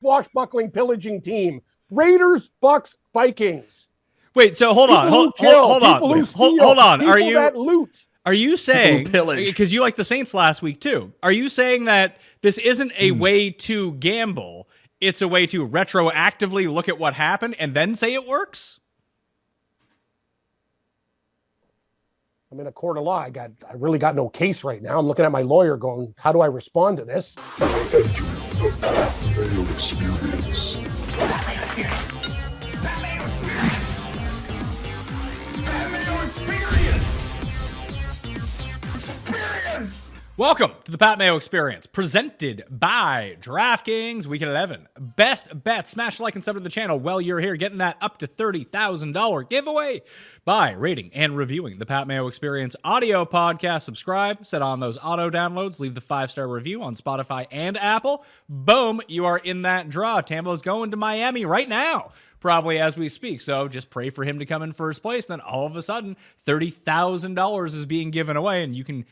swashbuckling, pillaging team. Raiders, Bucks, Vikings. Wait, so hold on. Are you saying, because you like the Saints last week too, are you saying that this isn't a way to gamble, it's a way to retroactively look at what happened and then say it works? I'm in a court of law. I really got no case right now. I'm looking at my lawyer going, how do I respond to this? The Mayo Experience. Mayo Experience. Mayo Experience. Mayo Experience. Experience. Welcome to the Pat Mayo Experience, presented by DraftKings Week 11. Best bet. Smash like and sub to the channel while you're here, getting that up to $30,000 giveaway by rating and reviewing the Pat Mayo Experience audio podcast. Subscribe, set on those auto downloads, leave the 5-star review on Spotify and Apple. Boom, you are in that draw. Tambo's going to Miami right now, probably as we speak. So just pray for him to come in first place. Then all of a sudden, $30,000 is being given away, and you can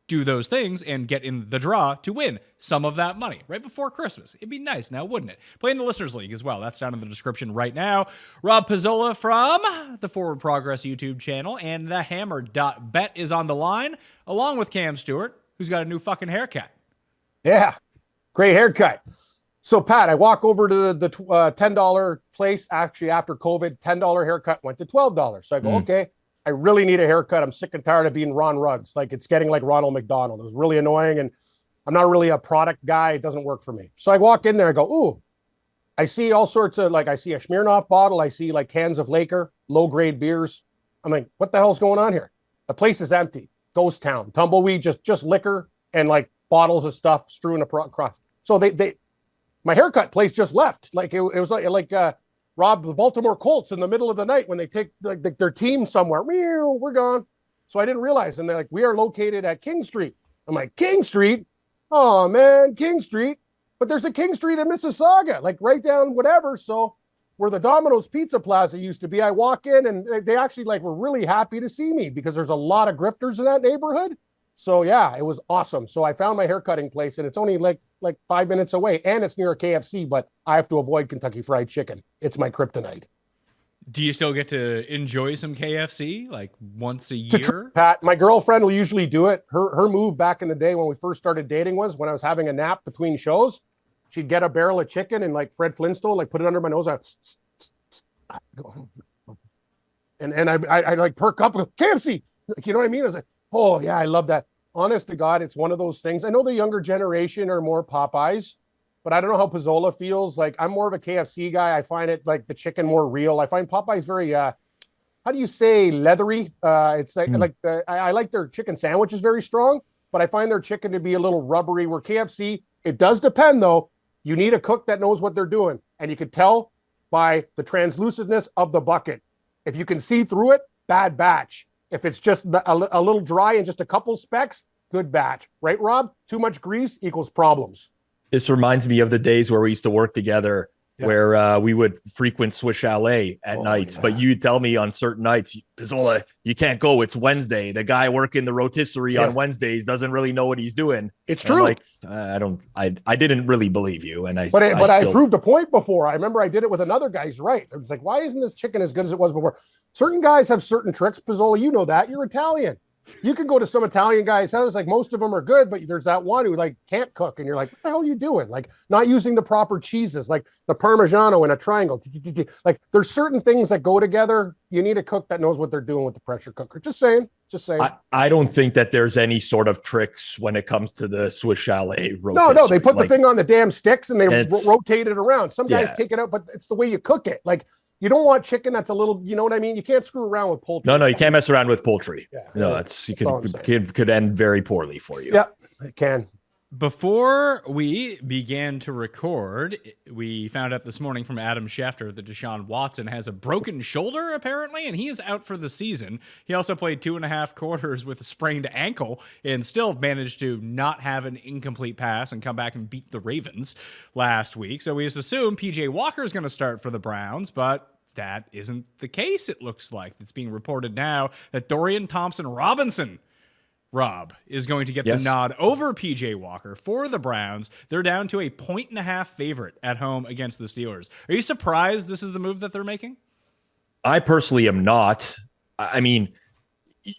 do those things and get in the draw to win some of that money right before Christmas. It'd be nice now, wouldn't it? Play in the Listeners League as well. That's down in the description right now. Rob Pizzola from the Forward Progress YouTube channel and the Hammer.bet is on the line, along with Cam Stewart, who's got a new fucking haircut. Yeah, great haircut. So, Pat, I walk over to the $10 place. Actually, after COVID, $10 haircut went to $12. So I go, okay, I really need a haircut. I'm sick and tired of being Ron Ruggs. Like, it's getting like Ronald McDonald. It was really annoying, and I'm not really a product guy. It doesn't work for me. So I walk in there. I go, ooh, I see all sorts of, like, I see a Smirnoff bottle. I see like cans of Laker, low-grade beers. I'm like, what the hell's going on here? The place is empty. Ghost town. Tumbleweed, just liquor and like bottles of stuff strewn across. So my haircut place just left. Like, it was like Rob, the Baltimore Colts in the middle of the night when they take their team somewhere. We're gone. So I didn't realize. And they're like, we are located at King Street. I'm like, King Street? Oh, man, King Street. But there's a King Street in Mississauga, like right down whatever. So where the Domino's Pizza Plaza used to be, I walk in and they actually like were really happy to see me because there's a lot of grifters in that neighborhood. So yeah, it was awesome. So I found my haircutting place and it's only like 5 minutes away and it's near a KFC, but I have to avoid Kentucky Fried Chicken. It's my kryptonite. Do you still get to enjoy some KFC like once a year? Pat, my girlfriend will usually do it. Her move back in the day when we first started dating was when I was having a nap between shows, she'd get a barrel of chicken and like Fred Flintstone, like put it under my nose. And I like perk up with KFC. Like, you know what I mean? I was like, oh, yeah, I love that. Honest to God, it's one of those things. I know the younger generation are more Popeyes, but I don't know how Pizzola feels. Like, I'm more of a KFC guy. I find it, like, the chicken more real. I find Popeyes very, how do you say, leathery? It's like, I like their chicken sandwiches very strong, but I find their chicken to be a little rubbery, where KFC, it does depend, though. You need a cook that knows what they're doing, and you can tell by the translucentness of the bucket. If you can see through it, bad batch. If it's just a little dry and just a couple specks, good batch. Right, Rob? Too much grease equals problems. This reminds me of the days where we used to work together, where we would frequent Swiss Chalet at nights. Yeah. But you'd tell me on certain nights, Pizzola, you can't go. It's Wednesday. The guy working the rotisserie on Wednesdays doesn't really know what he's doing. It's true. Like, I didn't really believe you. And I proved a point before. I remember I did it with another guy. He's right. It's like, why isn't this chicken as good as it was before? Certain guys have certain tricks. Pizzola, you know that. You're Italian. You can go to some Italian guy's house, like most of them are good, but there's that one who like can't cook, and you're like, what the hell are you doing? Like, not using the proper cheeses, like the Parmigiano in a triangle. Like, there's certain things that go together. You need a cook that knows what they're doing with the pressure cooker. Just saying. I don't think that there's any sort of tricks when it comes to the Swiss Chalet rotisserie. No, they put the thing on the damn sticks and they rotate it around. Some guys take it out, but it's the way you cook it. Like, you don't want chicken that's a little, you know what I mean? You can't screw around with poultry. No, you can't mess around with poultry. Yeah, no, could end very poorly for you. Yeah, it can. Before we began to record, we found out this morning from Adam Schefter that DeShaun Watson has a broken shoulder, apparently, and he is out for the season. He also played 2.5 quarters with a sprained ankle and still managed to not have an incomplete pass and come back and beat the Ravens last week. So we just assume P.J. Walker is going to start for the Browns, but that isn't the case, it looks like. It's being reported now that Dorian Thompson-Robinson Rob, is going to get Yes. the nod over PJ Walker for the Browns. They're down to a 1.5 favorite at home against the Steelers. Are you surprised this is the move that they're making? I personally am not. I mean,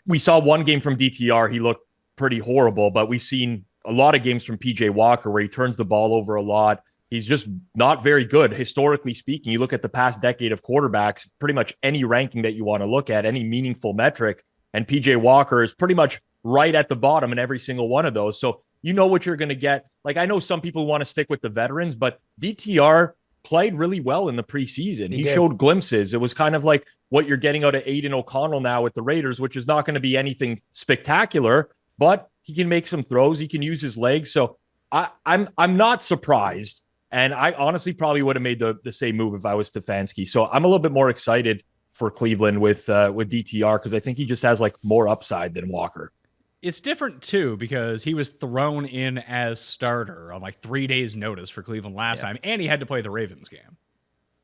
we saw one game from DTR. He looked pretty horrible, but we've seen a lot of games from PJ Walker where he turns the ball over a lot. He's just not very good, historically speaking. You look at the past decade of quarterbacks, pretty much any ranking that you want to look at, any meaningful metric, and PJ Walker is pretty much right at the bottom in every single one of those. So you know what you're going to get. Like, I know some people want to stick with the veterans, but DTR played really well in the preseason. He showed glimpses. It was kind of like what you're getting out of Aiden O'Connell now with the Raiders, which is not going to be anything spectacular, but he can make some throws. He can use his legs. So I'm not surprised. And I honestly probably would have made the same move if I was Stefanski. So I'm a little bit more excited for Cleveland with DTR because I think he just has like more upside than Walker. It's different, too, because he was thrown in as starter on like 3 days' notice for Cleveland last time, and he had to play the Ravens game.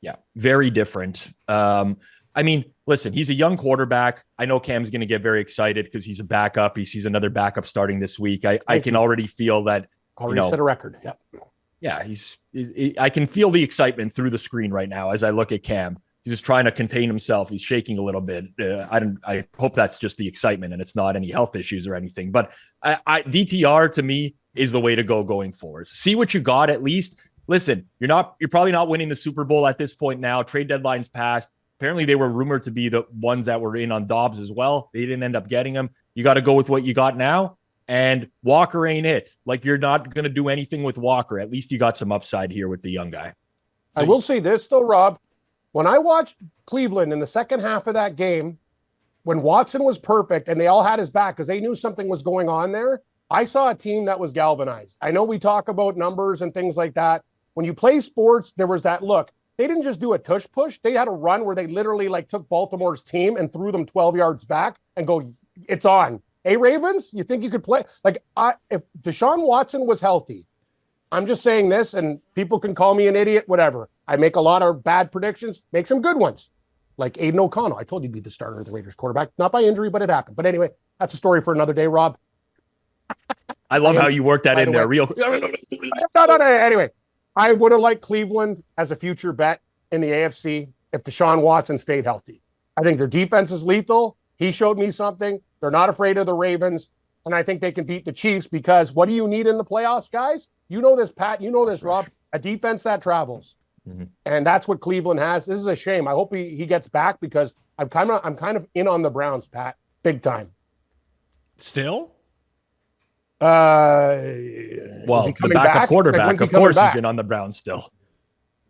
Yeah, very different. I mean, listen, he's a young quarterback. I know Cam's going to get very excited because he's a backup. He sees another backup starting this week. I can already feel that. Already set a record. Yep. Yeah, I can feel the excitement through the screen right now as I look at Cam. He's just trying to contain himself. He's shaking a little bit. I hope that's just the excitement and it's not any health issues or anything. But DTR to me is the way to go going forward. See what you got at least. Listen, you're probably not winning the Super Bowl at this point now. Trade deadline's passed. Apparently they were rumored to be the ones that were in on Dobbs as well. They didn't end up getting him. You got to go with what you got now. And Walker ain't it. Like, you're not going to do anything with Walker. At least you got some upside here with the young guy. I will say this, though, Rob. When I watched Cleveland in the second half of that game, when Watson was perfect and they all had his back because they knew something was going on there, I saw a team that was galvanized. I know we talk about numbers and things like that. When you play sports, there was that look. They didn't just do a tush push. They had a run where they literally like took Baltimore's team and threw them 12 yards back and go, it's on. Hey, Ravens, you think you could play? Like, if DeShaun Watson was healthy, I'm just saying this, and people can call me an idiot, whatever. I make a lot of bad predictions, make some good ones. Like Aiden O'Connell. I told you he'd be the starter of the Raiders quarterback. Not by injury, but it happened. But anyway, that's a story for another day, Rob. I love how you worked that in there. Real. No. Anyway, I would have liked Cleveland as a future bet in the AFC if DeShaun Watson stayed healthy. I think their defense is lethal. He showed me something. They're not afraid of the Ravens. And I think they can beat the Chiefs because what do you need in the playoffs, guys? You know this, Pat. You know this, Rob. A defense that travels. Mm-hmm. And that's what Cleveland has. This is a shame. I hope he gets back because I'm kind of in on the Browns, Pat. Big time. Still? Well, the backup quarterback, of course, he's in on the Browns still.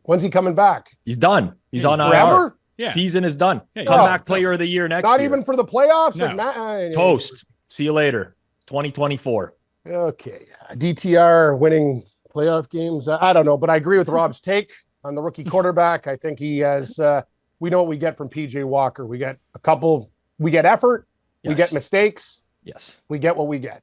When's he coming back? He's done. He's on forever? IR. Yeah. Season is done. Yeah, Comeback player of the year next year. Not even for the playoffs? No. Toast. See you later. 2024. Okay. DTR winning playoff games. I don't know, but I agree with Rob's take on the rookie quarterback. I think he has, we know what we get from PJ Walker. We get we get effort. Yes. We get mistakes. Yes. We get what we get.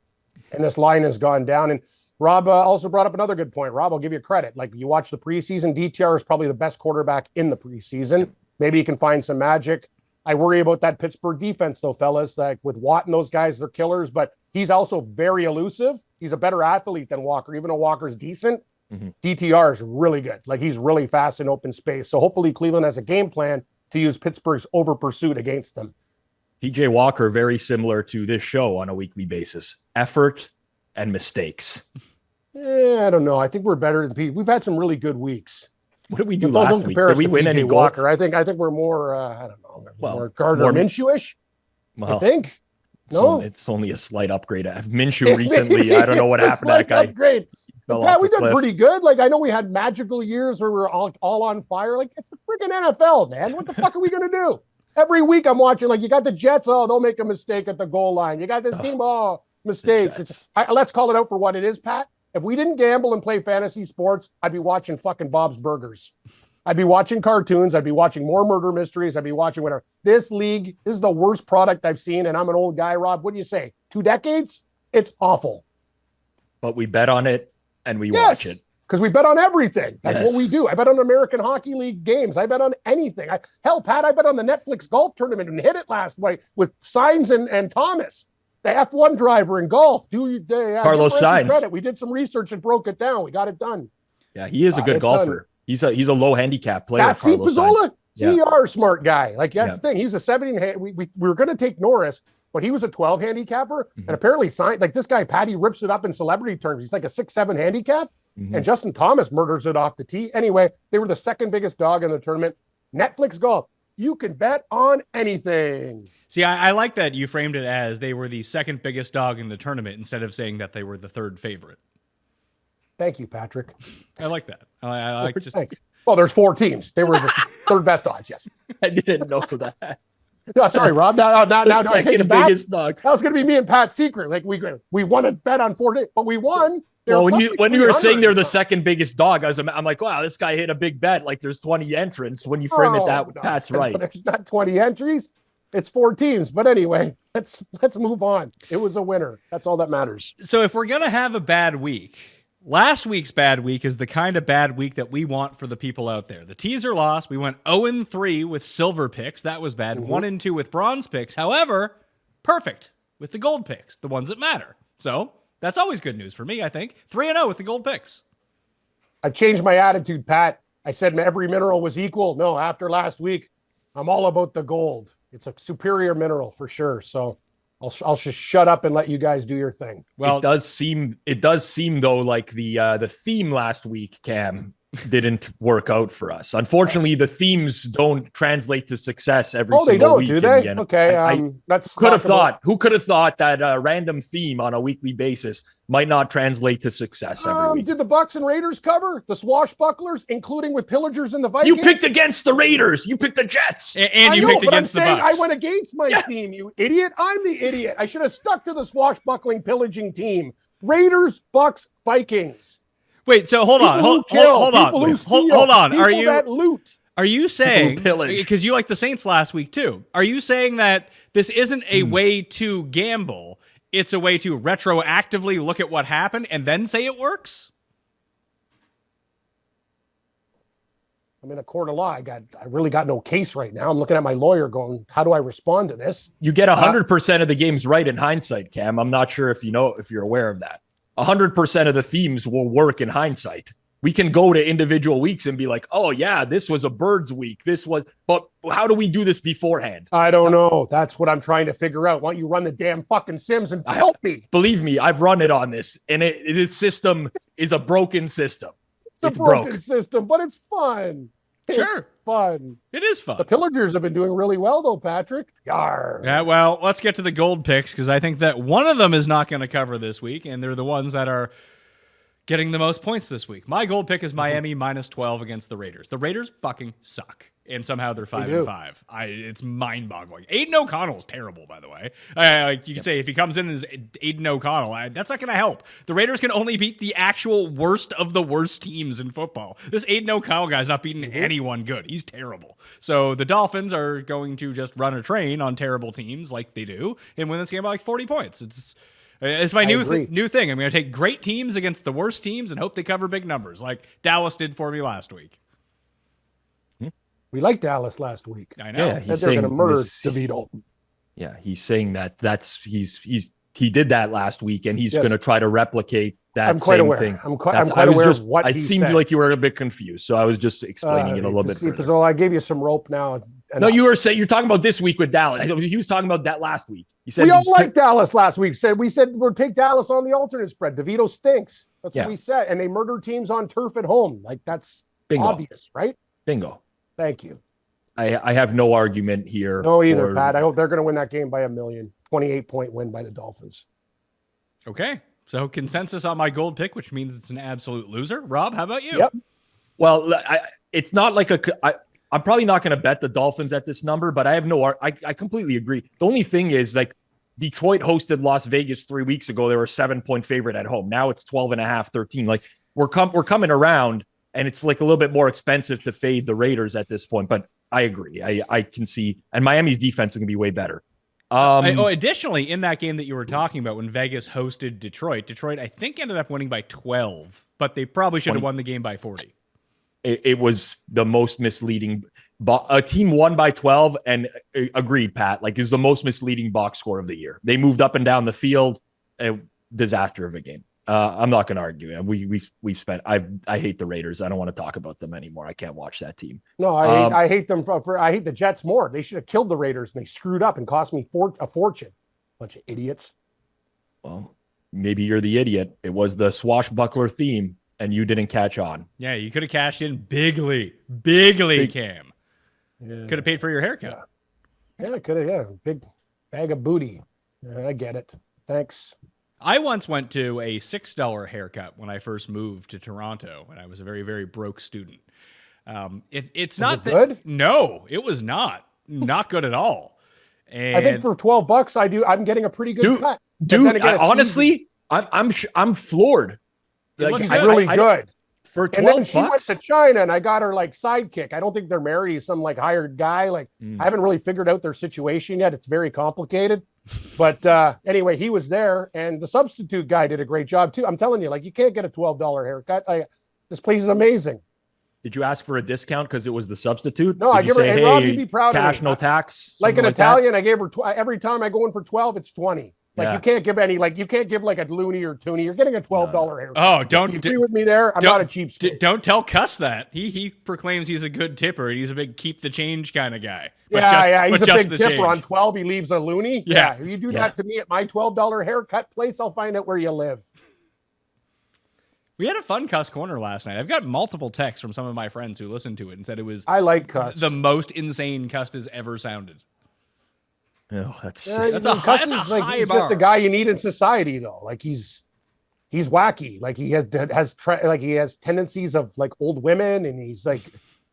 And this line has gone down. And Rob also brought up another good point. Rob, I'll give you credit. Like, you watch the preseason, DTR is probably the best quarterback in the preseason. Maybe he can find some magic. I worry about that Pittsburgh defense, though, fellas. Like, with Watt and those guys, they're killers, but he's also very elusive. He's a better athlete than Walker. Even though Walker's decent, DTR is really good. Like, he's really fast in open space. So hopefully Cleveland has a game plan to use Pittsburgh's over pursuit against them. PJ Walker, very similar to this show on a weekly basis. Effort and mistakes. I don't know. I think we're better than Pete. We've had some really good weeks. What did we do last week? Did we win any goal? Walker. I think we're more, I don't know, more Gardner Minshew-ish, I think. No? It's only a slight upgrade. Minshew recently, I don't know what happened to that guy. Upgrade. Pat, we did pretty good. Like, I know we had magical years where we were all on fire. Like, it's the freaking NFL, man. What the fuck are we going to do? Every week I'm watching, like, you got the Jets, they'll make a mistake at the goal line. You got this team, mistakes. Let's call it out for what it is, Pat. If we didn't gamble and play fantasy sports, I'd be watching fucking Bob's Burgers. I'd be watching cartoons. I'd be watching more murder mysteries. I'd be watching whatever. This is the worst product I've seen, and I'm an old guy, Rob. What do you say? 2 decades? It's awful. But we bet on it, and we watch it. Because we bet on everything. That's what we do. I bet on American Hockey League games. I bet on anything. Hell, Pat, I bet on the Netflix golf tournament and hit it last night with Signs and Thomas. F1 driver in golf. Carlos Sainz. Credit. We did some research and broke it down. We got it done. Yeah, he is a good golfer. He's a low handicap player. That's Pizzola. Yeah. CR smart guy. Like that's the thing. He's a 17. We were going to take Norris, but he was a 12 handicapper, and apparently signed like this guy. Patty rips it up in celebrity terms. He's like a 6-7 handicap, and Justin Thomas murders it off the tee. Anyway, they were the second biggest dog in the tournament. Netflix golf. You can bet on anything. See, I like that you framed it as they were the second biggest dog in the tournament instead of saying that they were the third favorite. Thank you, Patrick. I like that. I like just. Thanks. Well, there's 4 teams. They were the third best odds. Yes. I didn't know that. No, sorry, Rob. Now I take it back. Biggest dog. That was going to be me and Pat's secret. Like we won a bet on 4 days, but we won. Well, when you were saying they're the second biggest dog, I'm like, wow, this guy hit a big bet. Like there's 20 entrants. When you frame it that, Pat's right. There's not 20 entries. It's 4 teams. But anyway, let's move on. It was a winner. That's all that matters. So if we're gonna have a bad week, last week's bad week is the kind of bad week that we want for the people out there. The teaser loss. We went 0-3 with silver picks. That was bad. 1-2 with bronze picks. However, perfect with the gold picks, the ones that matter. So that's always good news for me, I think. 3-0 with the gold picks. I've changed my attitude, Pat. I said every mineral was equal. No, after last week, I'm all about the gold. It's a superior mineral for sure. So I'll just shut up and let you guys do your thing. Well, it does seem though like the theme last week, Cam, didn't work out for us. Unfortunately, the themes don't translate to success every single week. Oh, they don't, do they? Okay, that's who could have thought that a random theme on a weekly basis might not translate to success every week? Did the Bucks and Raiders cover the swashbucklers, including with pillagers and the Vikings? You picked against the Raiders. You picked the Jets, and you picked against the Bucks. I went against my team. You idiot! I'm the idiot. I should have stuck to the swashbuckling, pillaging team. Raiders, Bucks, Vikings. Wait, so hold on. Are you saying, because you like the Saints last week too, are you saying that this isn't a way to gamble, it's a way to retroactively look at what happened and then say it works? I'm in a court of law. I really got no case right now. I'm looking at my lawyer going, how do I respond to this? You get 100% of the games right in hindsight, Cam. I'm not sure if you're aware of that. 100% of the themes will work in hindsight. We can go to individual weeks and be like, oh yeah, this was a birds week. But how do we do this beforehand? I don't know. That's what I'm trying to figure out. Why don't you run the damn fucking Sims and help me? Believe me, I've run it on this, and this system is a broken system. It's a broken system, but it's fun. Sure. It's fun. It is fun. The Pillagers have been doing really well, though, Patrick. Yarr. Yeah, well, let's get to the gold picks, because I think that one of them is not going to cover this week, and they're the ones that are getting the most points this week. My gold pick is Miami minus 12 against the Raiders. The Raiders fucking suck, and somehow they're 5-5. It's mind-boggling. Aiden O'Connell's terrible, by the way. You can say if he comes in as Aiden O'Connell, that's not going to help. The Raiders can only beat the actual worst of the worst teams in football. This Aiden O'Connell guy's not beating anyone good. He's terrible. So the Dolphins are going to just run a train on terrible teams like they do and win this game by like 40 points. It's my new thing. I'm going to take great teams against the worst teams and hope they cover big numbers, like Dallas did for me last week. We liked Dallas last week. I know. Yeah, they're going to murder DeVito. Yeah, he's saying that he did that last week, and he's going to try to replicate that I'm quite same aware. thing. I'm quite aware of what he said. It seemed like you were a bit confused, so I was just explaining it a little bit further. So I gave you some rope now. No, you're talking about this week with Dallas. He was talking about that last week. He said we all liked Dallas last week. We said we'll take Dallas on the alternate spread. DeVito stinks. That's what we said. And they murder teams on turf at home. Like that's obvious, right? Bingo. Thank you. I have no argument here. No, either, Pat. I hope they're going to win that game by 1 million. 28-point win by the Dolphins. Okay. So consensus on my gold pick, which means it's an absolute loser. Rob, how about you? Yep. Well, it's not like I'm probably not going to bet the Dolphins at this number, but I have I completely agree. The only thing is, like, Detroit hosted Las Vegas 3 weeks ago. They were a 7-point favorite at home. Now it's 12.5, 13. Like we're coming around, and it's like a little bit more expensive to fade the Raiders at this point. But I agree. I can see, and Miami's defense is going to be way better. Additionally, in that game that you were talking about, when Vegas hosted Detroit, I think ended up winning by 12, but they probably should have won the game by 40. It was the most misleading. A team won by 12, and agreed, Pat, like is the most misleading box score of the year. They moved up and down the field. A disaster of a game. I'm not going to argue. We've spent. I hate the Raiders. I don't want to talk about them anymore. I can't watch that team. No, I hate them. I hate the Jets more. They should have killed the Raiders, and they screwed up and cost me a fortune. Bunch of idiots. Well, maybe you're the idiot. It was the swashbuckler theme, and you didn't catch on. Yeah, you could have cashed in bigly, Cam. Yeah. Could have paid for your haircut. Yeah, I could have. Yeah, big bag of booty. Yeah, I get it. Thanks. I once went to a $6 haircut when I first moved to Toronto, when I was a very, very broke student. It's not good. No, it was not good at all. And I think for $12, I'm getting a pretty good cut. Dude, honestly, I'm floored. It looks really good. For $12, and then she went to China, and I got her like sidekick. I don't think they're married. He's some like hired guy. Like I haven't really figured out their situation yet. It's very complicated. But anyway, he was there, and the substitute guy did a great job too. I'm telling you, like you can't get a $12 haircut. This place is amazing. Did you ask for a discount because it was the substitute? No, I give her. Hey, Rob, you'd be proud cash, of me. no tax. Like an Italian, I gave her every time I go in for 12, it's 20. Like you can't give any, like you can't give like a loony or toonie. You're getting a $12 haircut. Oh, don't you agree with me there? I'm not a cheapskate. Don't tell Cuss that. He proclaims he's a good tipper. He's a big keep the change kind of guy. But he's a big tipper. Change. On 12, he leaves a loony. Yeah. If you do that to me at my $12 haircut place, I'll find out where you live. We had a fun Cuss corner last night. I've got multiple texts from some of my friends who listened to it and said it was I like Cuss. The most insane Cuss has ever sounded. Oh, that's that's a high he's bar. just a guy you need in society, though. Like he's wacky. Like he has tendencies of like old women, and he's like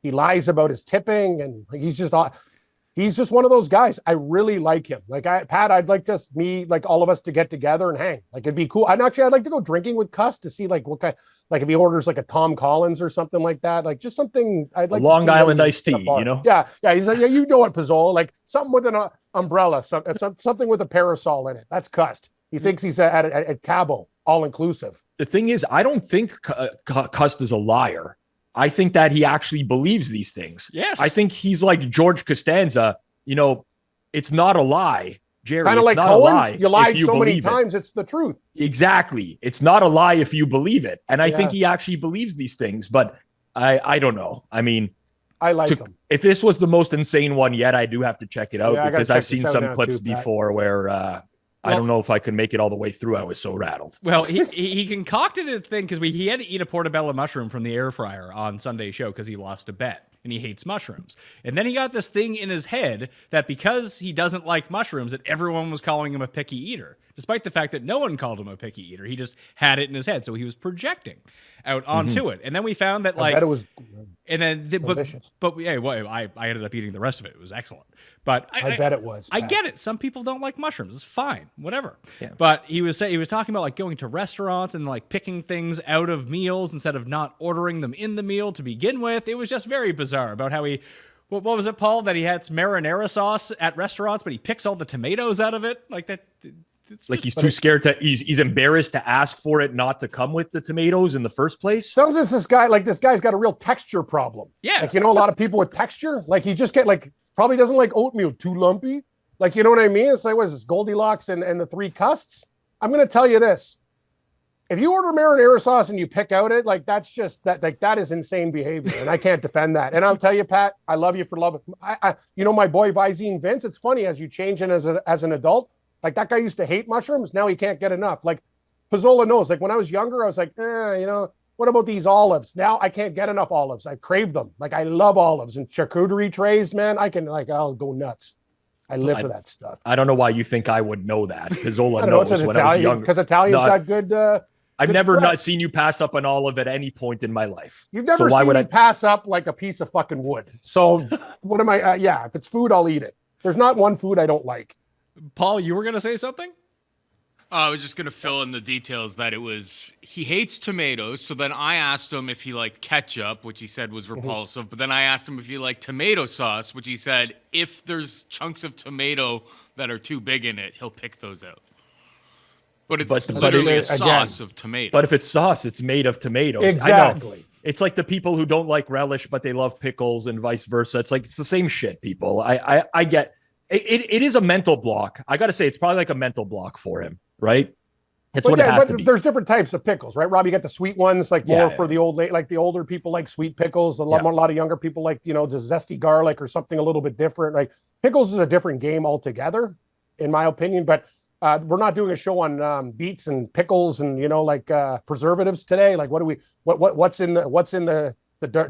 he lies about his tipping, and like, he's just one of those guys. I really like him. Like Pat, I'd like like all of us to get together and hang. Like it'd be cool. I'd like to go drinking with Cuss to see like what kind, like if he orders like a Tom Collins or something like that. Like just something I'd like. Long Island iced tea, you know? Yeah. He's like, you know what, Pizzola, like something with an umbrella, something with a parasol in it. That's Cuss. He thinks he's at Cabo, all inclusive. The thing is, I don't think Cuss is a liar. I think that he actually believes these things. Yes. I think he's like George Costanza. You know, it's not a lie, Jerry. Kind of like not Cohen. a lie You lied if you so many believe times, it. it's the truth. Exactly. It's not a lie if you believe it. And I think he actually believes these things, but I don't know. I mean, I like him. If this was the most insane one yet, I do have to check it out because I've seen some clips too, before where I don't know if I could make it all the way through. I was so rattled. Well, he concocted a thing because he had to eat a portobello mushroom from the air fryer on Sunday's show because he lost a bet and he hates mushrooms. And then he got this thing in his head that because he doesn't like mushrooms, that everyone was calling him a picky eater, despite the fact that no one called him a picky eater. He just had it in his head, so he was projecting out onto it. And then we found that I bet it was and then delicious. but yeah, well, I ended up eating the rest of it. It was excellent. But I bet it was. I get it. Some people don't like mushrooms. It's fine, whatever. Yeah. But he was talking about like going to restaurants and like picking things out of meals instead of not ordering them in the meal to begin with. It was just very bizarre about how he. What was it, Paul? That he had marinara sauce at restaurants, but he picks all the tomatoes out of it, like that. Like he's too scared to. He's embarrassed to ask for it not to come with the tomatoes in the first place. Sounds as this guy's got a real texture problem. Yeah. Like, a lot of people with texture, like he just probably doesn't like oatmeal too lumpy. Like, you know what I mean? It's like, what is this, Goldilocks and the three cusps? I'm going to tell you this. If you order marinara sauce and you pick out it, like that's just that is insane behavior. And I can't defend that. And I'll tell you, Pat, I love you for loving. My boy Visine Vince, it's funny as you change in as an adult, like that guy used to hate mushrooms. Now he can't get enough. Like Pizzola knows, like when I was younger, I was like, what about these olives? Now I can't get enough olives. I crave them. Like I love olives and charcuterie trays, man. I'll go nuts. I live for that stuff. I don't know why you think I would know that. Pizzola knows when I was younger. Because Italians got good. I've never not seen you pass up an olive at any point in my life. You've never seen me pass up like a piece of fucking wood. So what am I? If it's food, I'll eat it. There's not one food I don't like. Paul, you were going to say something? I was just going to fill in the details that he hates tomatoes. So then I asked him if he liked ketchup, which he said was repulsive. But then I asked him if he liked tomato sauce, which he said if there's chunks of tomato that are too big in it, he'll pick those out. But it's literally a sauce of tomato. But if it's sauce, it's made of tomatoes. Exactly. It's like the people who don't like relish, but they love pickles and vice versa. It's like, it's the same shit, people. I get it is a mental block. I got to say, it's probably like a mental block for him, right? It's what it has to be. There's different types of pickles, right, Rob? You got the sweet ones, like more for the like the older people like sweet pickles. A lot of younger people like, the zesty garlic or something a little bit different. Like pickles is a different game altogether, in my opinion. But we're not doing a show on beets and pickles and preservatives today. Like what's in the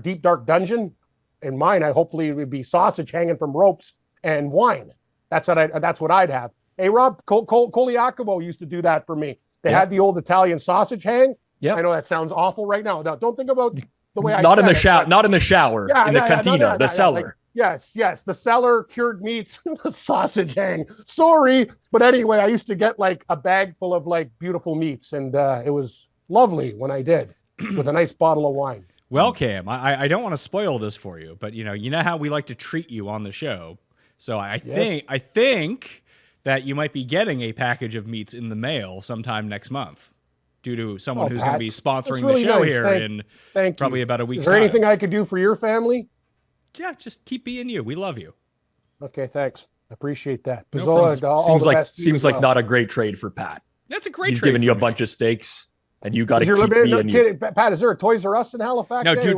deep dark dungeon? In mine, hopefully it would be sausage hanging from ropes and wine. That's what I'd have. Hey, Rob, Koliakovo used to do that for me. They had the old Italian sausage hang. Yeah, I know that sounds awful right now. Now, don't think about the way not in the shower, not in the shower, in the cantina, the cellar. Yes, the cellar, cured meats, the sausage hang. Sorry, but anyway, I used to get like a bag full of like beautiful meats, and it was lovely when I did, with a nice bottle of wine. Well, Cam, I don't want to spoil this for you, but you know how we like to treat you on the show. So I think that you might be getting a package of meats in the mail sometime next month, due to someone who's going to be sponsoring the show here in probably about a week's time. Is there anything I could do for your family? Yeah, just keep being you. We love you. Okay, thanks. I appreciate that. Pizzola, seems like not a great trade for Pat. That's a great He's trade. He's giving you a bunch of steaks, and you got to keep being you. Pat, is there a Toys R Us in Halifax? No, do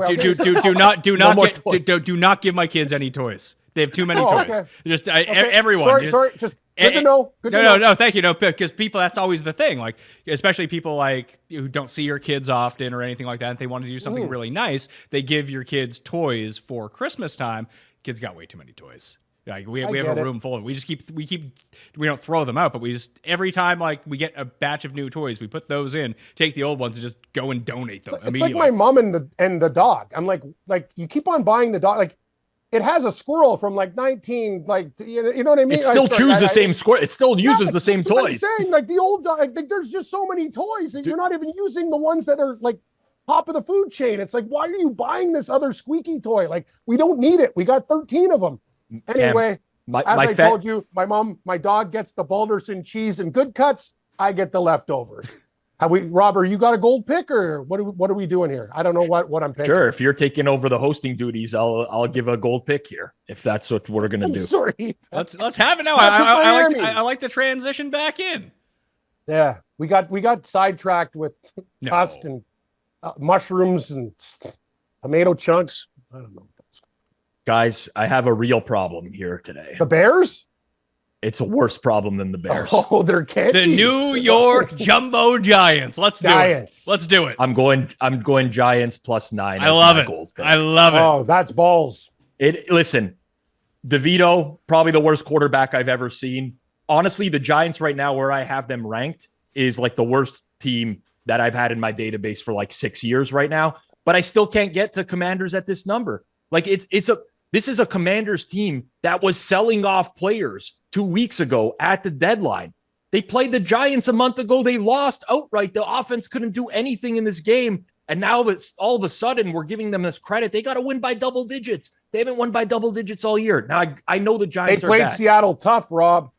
not give my kids any toys. They have too many toys. Okay. Just everyone. Sorry. Just good to know. No. Thank you. No, because people, that's always the thing. Like, especially people like who don't see your kids often or anything like that. If they want to do something really nice, they give your kids toys for Christmas time. Kids got way too many toys. Like we have a room full of. We don't throw them out, but we just every time like we get a batch of new toys, we put those in, take the old ones, and just go and donate them. It's like my mom and the dog. I'm like you keep on buying the dog like. It has a squirrel from like 19, like you know what I mean. It still chews the same squirrel. It still uses the same toys. I'm saying like the old dog. Like, there's just so many toys, and you're not even using the ones that are like top of the food chain. It's like, why are you buying this other squeaky toy? Like we don't need it. We got 13 of them. Anyway, as I told you, my dog gets the Balderson cheese and good cuts. I get the leftovers. Robert, you got a gold pick or what are we doing here? I don't know what I'm picking. Sure. If you're taking over the hosting duties, I'll give a gold pick here if that's what we're going to do. Sorry. Let's have it now. I like the transition back in. Yeah. We got sidetracked with dust and mushrooms and tomato chunks. I don't know. Guys, I have a real problem here today. The Bears? It's a worse problem than the Bears. Oh, there can't be. The New York Jumbo Giants. Let's do it. Let's do it. I'm going Giants +9. I love it. I love it. Oh, that's balls. Listen, DeVito, probably the worst quarterback I've ever seen. Honestly, the Giants right now, where I have them ranked, is like the worst team that I've had in my database for like 6 years right now. But I still can't get to Commanders at this number. Like this is a Commanders team that was selling off players 2 weeks ago at the deadline. They played the Giants a month ago. They lost outright. The offense couldn't do anything in this game. And now it's all of a sudden we're giving them this credit. They got to win by double digits. They haven't won by double digits all year. Now I know the Giants They played Seattle tough, Rob.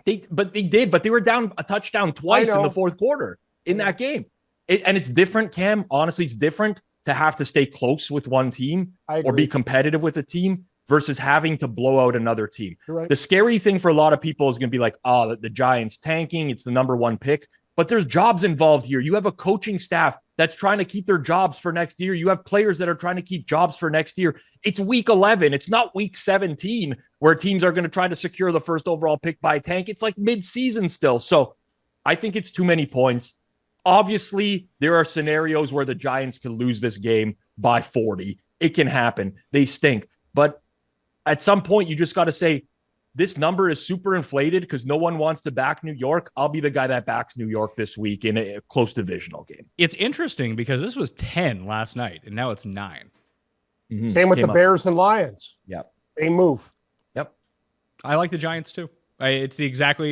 They were down a touchdown twice in the fourth quarter in that game. And it's different, Cam. Honestly, it's different to have to stay close with one team or be competitive with a team versus having to blow out another team. Right. The scary thing for a lot of people is going to be like, oh, the Giants tanking. It's the number one pick. But there's jobs involved here. You have a coaching staff that's trying to keep their jobs for next year. You have players that are trying to keep jobs for next year. It's week 11. It's not week 17 where teams are going to try to secure the first overall pick by tank. It's like mid-season still. So I think it's too many points. Obviously, there are scenarios where the Giants can lose this game by 40. It can happen. They stink. But at some point, you just got to say, this number is super inflated because no one wants to back New York. I'll be the guy that backs New York this week in a close divisional game. It's interesting because this was 10 last night, and now it's 9. Mm-hmm. Same with the Bears and Lions. Yep. Same move. Yep. I like the Giants too. It's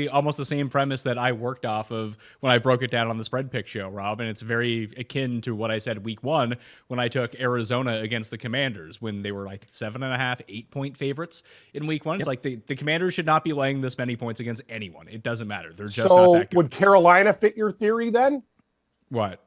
almost the same premise that I worked off of when I broke it down on the Spread Pick show, Rob, and it's very akin to what I said week 1 when I took Arizona against the Commanders when they were like 7.5, 8-point favorites in week 1. Yep. It's like the Commanders should not be laying this many points against anyone. It doesn't matter. They're just not that good. Would Carolina fit your theory then? What?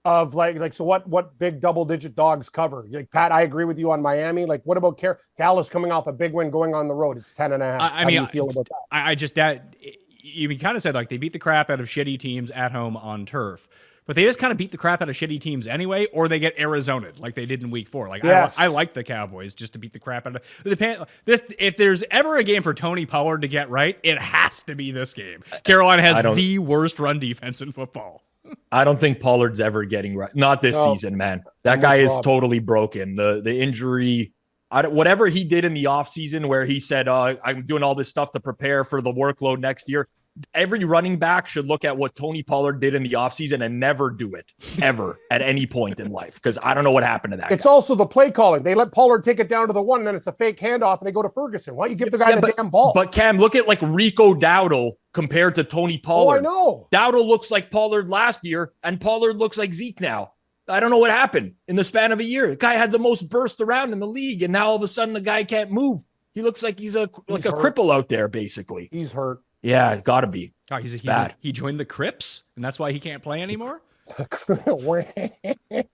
of like so what big double-digit dogs cover? Like, Pat, I agree with you on Miami. Like, what about Dallas coming off a big win going on the road? It's 10.5. I How mean, do you feel about that? You kind of said like they beat the crap out of shitty teams at home on turf, but they just kind of beat the crap out of shitty teams anyway, or they get Arizonaed like they did in week 4. Like, Yes. I like the Cowboys just to beat the crap out of this. If there's ever a game for Tony Pollard to get right, it has to be this game. Carolina has the worst run defense in football. I don't think Pollard's ever getting right. Not this season, man. That guy is totally broken. The injury, whatever he did in the offseason where he said, I'm doing all this stuff to prepare for the workload next year. Every running back should look at what Tony Pollard did in the offseason and never do it ever at any point in life, because I don't know what happened to that It's guy. also the play calling. They let Pollard take it down to the 1, and then it's a fake handoff, and they go to Ferguson. Why don't you give the guy the damn ball? But Cam, look at like Rico Dowdle compared to Tony Pollard. I know. Dowdle looks like Pollard last year, and Pollard looks like Zeke now. I don't know what happened in the span of a year. The guy had the most burst around in the league, and now all of a sudden the guy can't move. He looks like he's a cripple out there, basically. He's hurt. Yeah, it's got to be. Oh, he joined the Crips, and that's why he can't play anymore.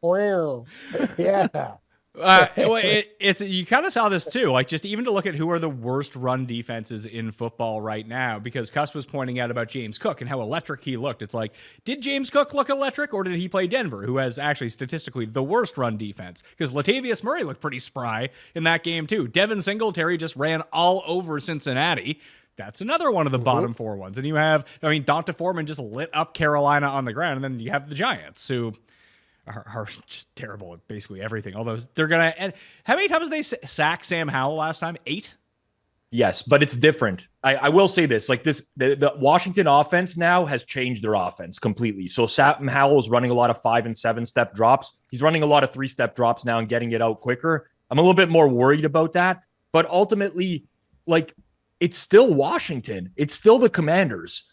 Wow. Yeah. It's you kind of saw this too, like just even to look at who are the worst run defenses in football right now, because Cuss was pointing out about James Cook and how electric he looked. It's like, did James Cook look electric, or did he play Denver, who has actually statistically the worst run defense? Because Latavius Murray looked pretty spry in that game too. Devin Singletary just ran all over Cincinnati. That's another one of the bottom 4 ones. And you have, Donta Foreman just lit up Carolina on the ground, and then you have the Giants, who are just terrible at basically everything. Although they're going to... And how many times did they sack Sam Howell last time? 8? Yes, but it's different. I will say this. Like this, the Washington offense now has changed their offense completely. So Sam Howell is running a lot of 5 and 7-step drops. He's running a lot of 3-step drops now and getting it out quicker. I'm a little bit more worried about that. But ultimately, like... it's still Washington. It's still the Commanders.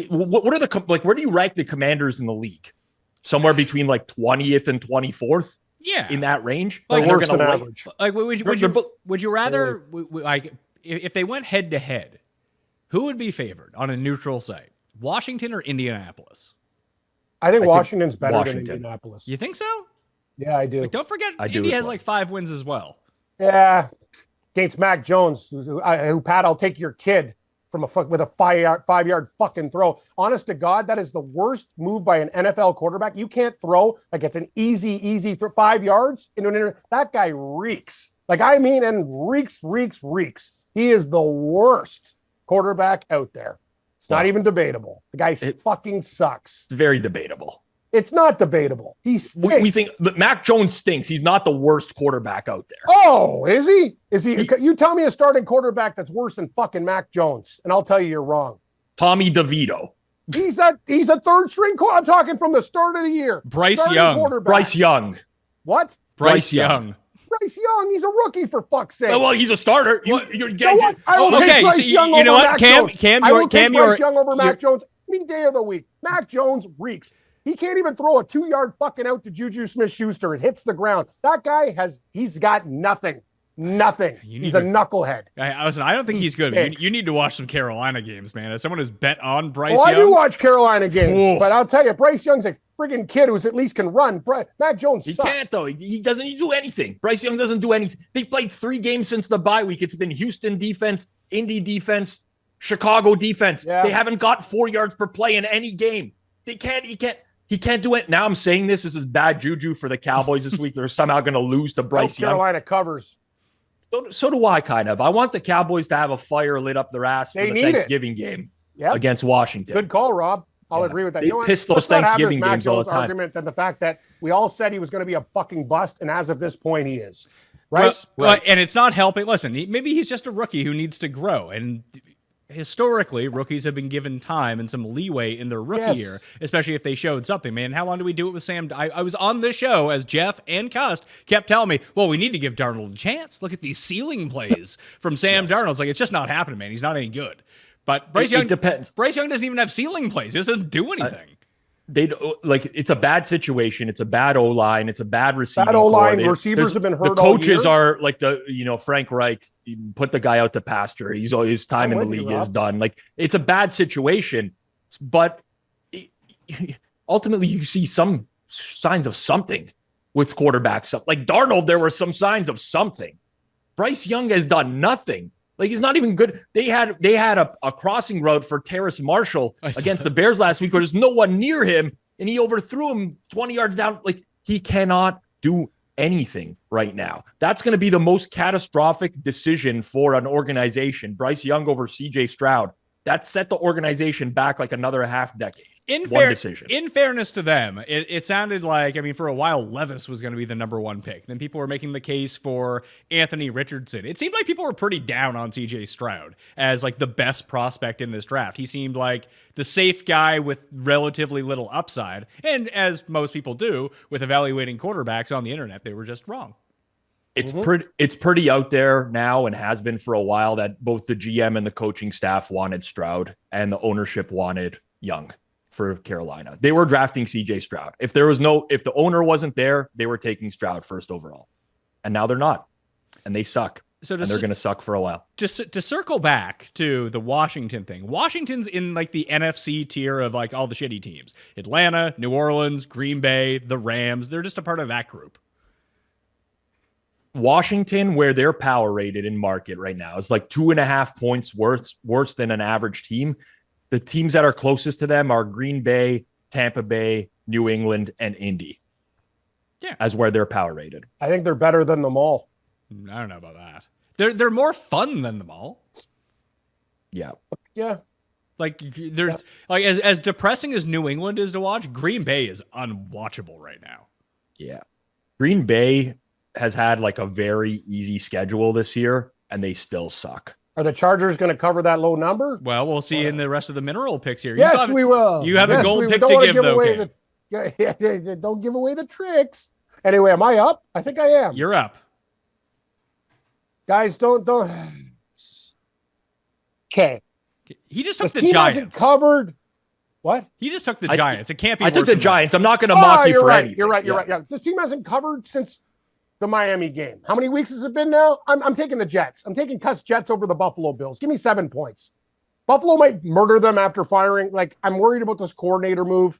What are the where do you rank the Commanders in the league? Somewhere between like 20th and 24th. Yeah, in that range. Like worse than average. Like would you rather like if they went head to head, who would be favored on a neutral site, Washington or Indianapolis? I think Washington's better than Indianapolis. You think so? Yeah, I do. Like, don't forget, Indy has like 5 wins as well. Yeah. Against Mac Jones, who Pat, I'll take your kid with a 5-yard fucking throw. Honest to God, that is the worst move by an NFL quarterback. You can't throw like it's an easy throw 5 yards into an that guy reeks. Reeks. He is the worst quarterback out there. It's not even debatable. The guy fucking sucks. It's very debatable. It's not debatable. He stinks. We think that Mac Jones stinks. He's not the worst quarterback out there. Oh, is he? You tell me a starting quarterback that's worse than fucking Mac Jones, and I'll tell you you're wrong. Tommy DeVito. He's a third string quarterback. I'm talking from the start of the year. Bryce Young. Bryce Young. What? Bryce Young. Bryce Young. He's a rookie, for fuck's sake. Oh, well, he's a starter. I will take Bryce Young over Mac Jones. I will take Bryce Young over Mac Jones any day of the week. Mac Jones reeks. He can't even throw a 2-yard fucking out to Juju Smith-Schuster. It hits the ground. That guy he's got nothing. Nothing. He's a knucklehead. Listen, I don't think he's good. You need to watch some Carolina games, man. As someone who's bet on Bryce Young. I do watch Carolina games, but I'll tell you, Bryce Young's a friggin' kid who at least can run. Mac Jones sucks. He can't, though. He doesn't do anything. Bryce Young doesn't do anything. They played 3 games since the bye week. It's been Houston defense, Indy defense, Chicago defense. Yeah. They haven't got 4 yards per play in any game. He can't do it. Now I'm saying this is bad juju for the Cowboys this week. They're somehow going to lose to Bryce Young. Carolina covers. So do I, kind of. I want the Cowboys to have a fire lit up their ass for the Thanksgiving game against Washington. Good call, Rob. I'll agree with that. They piss those Thanksgiving games all the time. Argument than the fact that we all said he was going to be a fucking bust, and as of this point, he is. Right? Well, and it's not helping. Listen, maybe he's just a rookie who needs to grow, and historically, rookies have been given time and some leeway in their rookie year, especially if they showed something, man. How long do we do it with Sam? I was on this show as Jeff and Cust kept telling me, well, we need to give Darnold a chance. Look at these ceiling plays from Sam Darnold. It's like, it's just not happening, man. He's not any good. But Bryce Young depends. Bryce Young doesn't even have ceiling plays. He doesn't do anything. It's a bad situation. It's a bad O-line. It's a bad receiving. Bad O-line. Receivers have been hurt. The coaches are like Frank Reich. Put the guy out to pasture. His time in the league is done. Like, it's a bad situation, but ultimately you see some signs of something with quarterbacks. Like Darnold, there were some signs of something. Bryce Young has done nothing. Like, he's not even good. They had a crossing route for Terrace Marshall against the Bears last week where there's no one near him, and he overthrew him 20 yards down. Like, he cannot do anything right now. That's going to be the most catastrophic decision for an organization. Bryce Young over CJ Stroud. That set the organization back like another half decade. In fairness to them, it sounded like, I mean, for a while, Levis was going to be the number one pick. Then people were making the case for Anthony Richardson. It seemed like people were pretty down on CJ Stroud as like the best prospect in this draft. He seemed like the safe guy with relatively little upside. And as most people do with evaluating quarterbacks on the internet, they were just wrong. It's pretty out there now and has been for a while that both the GM and the coaching staff wanted Stroud and the ownership wanted Young for Carolina. They were drafting CJ Stroud. If the owner wasn't there, they were taking Stroud first overall. And now they're not. And they suck. And they're going to suck for a while. Just to circle back to the Washington thing. Washington's in like the NFC tier of like all the shitty teams. Atlanta, New Orleans, Green Bay, the Rams. They're just a part of that group. Washington, where they're power rated in market right now, is like 2.5 points worse than an average team. The teams that are closest to them are Green Bay, Tampa Bay, New England, and Indy. Yeah, as where they're power rated. I think they're better than them all. I don't know about that. They're more fun than them all. Yeah. Like there's like as depressing as New England is to watch, Green Bay is unwatchable right now. Yeah. Green Bay has had like a very easy schedule this year, and they still suck. Are the Chargers going to cover that low number? Well, we'll see in the rest of the mineral picks here. Yes, we will. You have a gold pick to give, though. Don't give away the tricks. Anyway, am I up? I think I am. You're up. Guys, don't. Okay. He just took the team Giants. Hasn't covered. What? He just took the Giants. It can't be. I took the Giants. I'm not going to mock you for anything. You're right. Yeah. This team hasn't covered since the Miami game. How many weeks has it been now? I'm taking the Jets. I'm taking Cuts Jets over the Buffalo Bills. Give me 7 points. Buffalo might murder them after firing. Like, I'm worried about this coordinator move.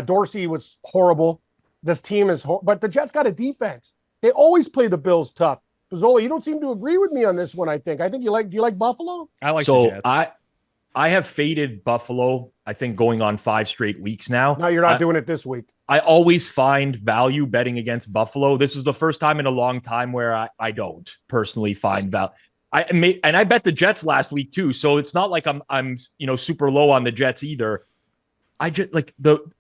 Dorsey was horrible. This team is but the Jets got a defense. They always play the Bills tough. Pizzola, you don't seem to agree with me on this one, I think. Do you like Buffalo? I like the Jets. I have faded Buffalo, I think, going on 5 straight weeks now. No, you're not doing it this week. I always find value betting against Buffalo. This is the first time in a long time where I don't personally find value. I bet the Jets last week too, so it's not like I'm super low on the Jets either. I just like the. You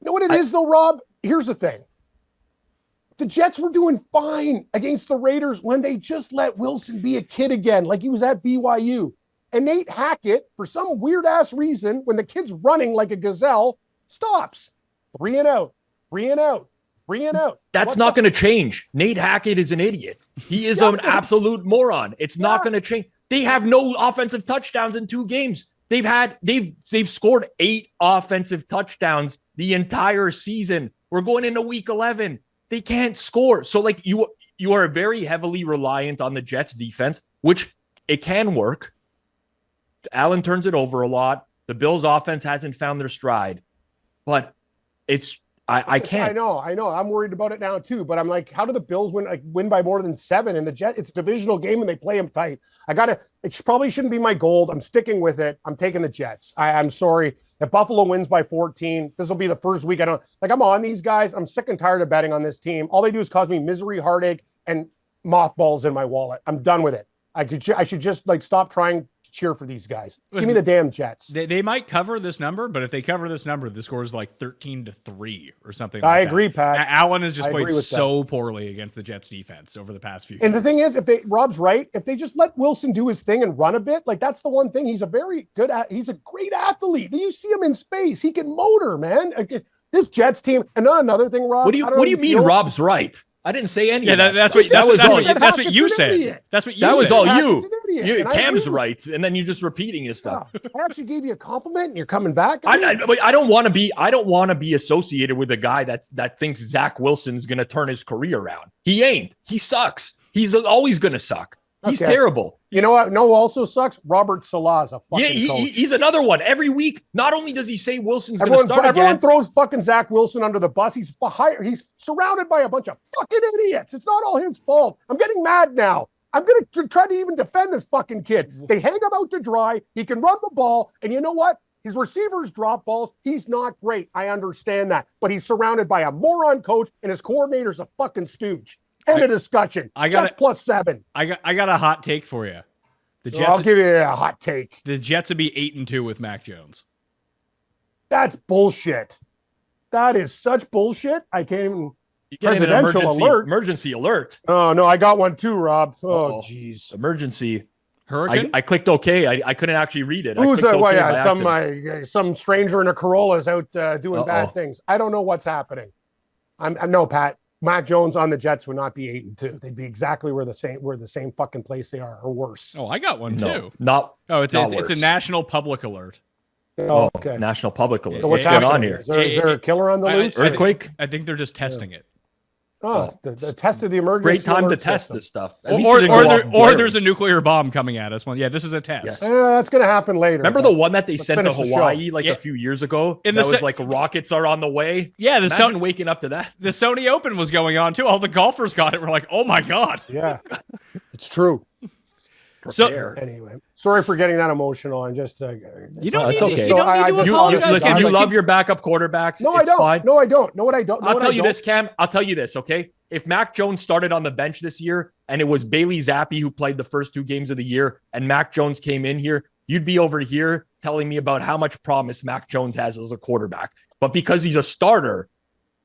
know what it is though, Rob? Here's the thing. The Jets were doing fine against the Raiders when they just let Wilson be a kid again, like he was at BYU. And Nate Hackett, for some weird ass reason, when the kid's running like a gazelle, stops. 3 and out. That's not going to change. Nate Hackett is an idiot. He is an absolute moron. It's not going to change. They have no offensive touchdowns in 2 games. They've scored 8 offensive touchdowns the entire season. We're going into week 11. They can't score. So like you are very heavily reliant on the Jets defense, which it can work. Allen turns it over a lot. The Bills offense hasn't found their stride, but I can't. I know. I'm worried about it now too, but I'm like, how do the Bills win by more than 7 in the Jets? It's a divisional game and they play them tight. It probably shouldn't be my gold. I'm sticking with it. I'm taking the Jets. I'm sorry. If Buffalo wins by 14, this will be the first week. I'm on these guys. I'm sick and tired of betting on this team. All they do is cause me misery, heartache, and mothballs in my wallet. I'm done with it. I should just stop trying cheer for these guys. Give me the damn Jets. They might cover this number, but if they cover this number, the score is like 13-3 or something. I agree, Pat. Allen has just played so poorly against the Jets defense over the past few And games. the thing is, Rob's right, if they just let Wilson do his thing and run a bit, that's the one thing. He's a great athlete. You see him in space. He can motor, man. This Jets team. And another thing, Rob. What do you mean Rob's right? I didn't say any of that. That's what you said. That's what you said. That was all you. Cam's right, and then you're just repeating his stuff. I actually gave you a compliment, and you're coming back. I don't want to be associated with a guy that thinks Zach Wilson's going to turn his career around. He ain't. He sucks. He's always going to suck. He's terrible. You know what? No, also sucks. Robert Salah's a fucking coach. He's another one. Every week, not only does he say Wilson's going to start everyone again. throws fucking Zach Wilson under the bus. He's surrounded by a bunch of fucking idiots. It's not all his fault. I'm getting mad now. I'm going to try to even defend this fucking kid. They hang him out to dry. He can run the ball. And you know what? His receivers drop balls. He's not great. I understand that. But he's surrounded by a moron coach, and his coordinator's a fucking stooge. End of discussion. Jets +7. I got a hot take for you. The Jets. I'll give you a hot take. The Jets would be 8-2 with Mac Jones. That's bullshit. That is such bullshit. I can't even. You get an emergency alert. Oh no, I got one too, Rob. Oh jeez. Emergency. Hurricane. I clicked OK. I couldn't actually read it. Who's that? Well, yeah, some stranger in a Corolla is out doing bad things. I don't know what's happening. I'm no Pat. Mac Jones on the Jets would not be 8-2. They'd be exactly where the same fucking place they are, or worse. Oh, I got one too. It's a national public alert. Oh, okay. National public alert. So what's going happening on here? Is there a killer on the loose? Earthquake? I think they're just testing it. Oh, the test of the emergency. Great time to alert test system. this stuff. Or there's a nuclear bomb coming at us. Well, yeah, this is a test. Yes. That's going to happen later. Remember the one that they sent to finish the Hawaii show. a few years ago? In That the was like rockets are on the way. Yeah, Imagine waking up to that. The Sony Open was going on too. All the golfers got it. We're like, oh my god. Yeah, it's true. So anyway, sorry for getting that emotional. I'm just you don't need it's to, okay. you don't need to apologize. Listen, you love your backup quarterbacks. No, it's I don't. Fine. No, I don't. No, what I don't. I'll tell you this, Cam. I'll tell you this, okay? If Mac Jones started on the bench this year and it was Bailey Zappi who played the first 2 games of the year and Mac Jones came in here, you'd be over here telling me about how much promise Mac Jones has as a quarterback. But because he's a starter,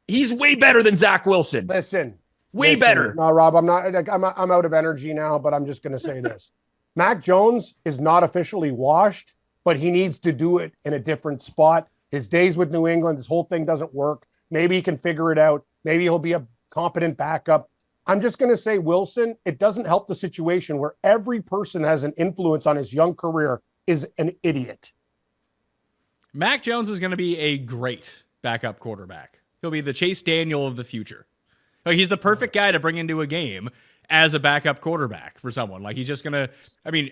he's way better than Zach Wilson. Listen, better. No, Rob, I'm not. I'm out of energy now, but I'm just going to say this. Mac Jones is not officially washed, but he needs to do it in a different spot. His days with New England, this whole thing doesn't work. Maybe he can figure it out. Maybe he'll be a competent backup. I'm just going to say, Wilson, it doesn't help the situation where every person has an influence on his young career is an idiot. Mac Jones is going to be a great backup quarterback. He'll be the Chase Daniel of the future. He's the perfect guy to bring into a game as a backup quarterback for someone. Like, he's just going to, I mean,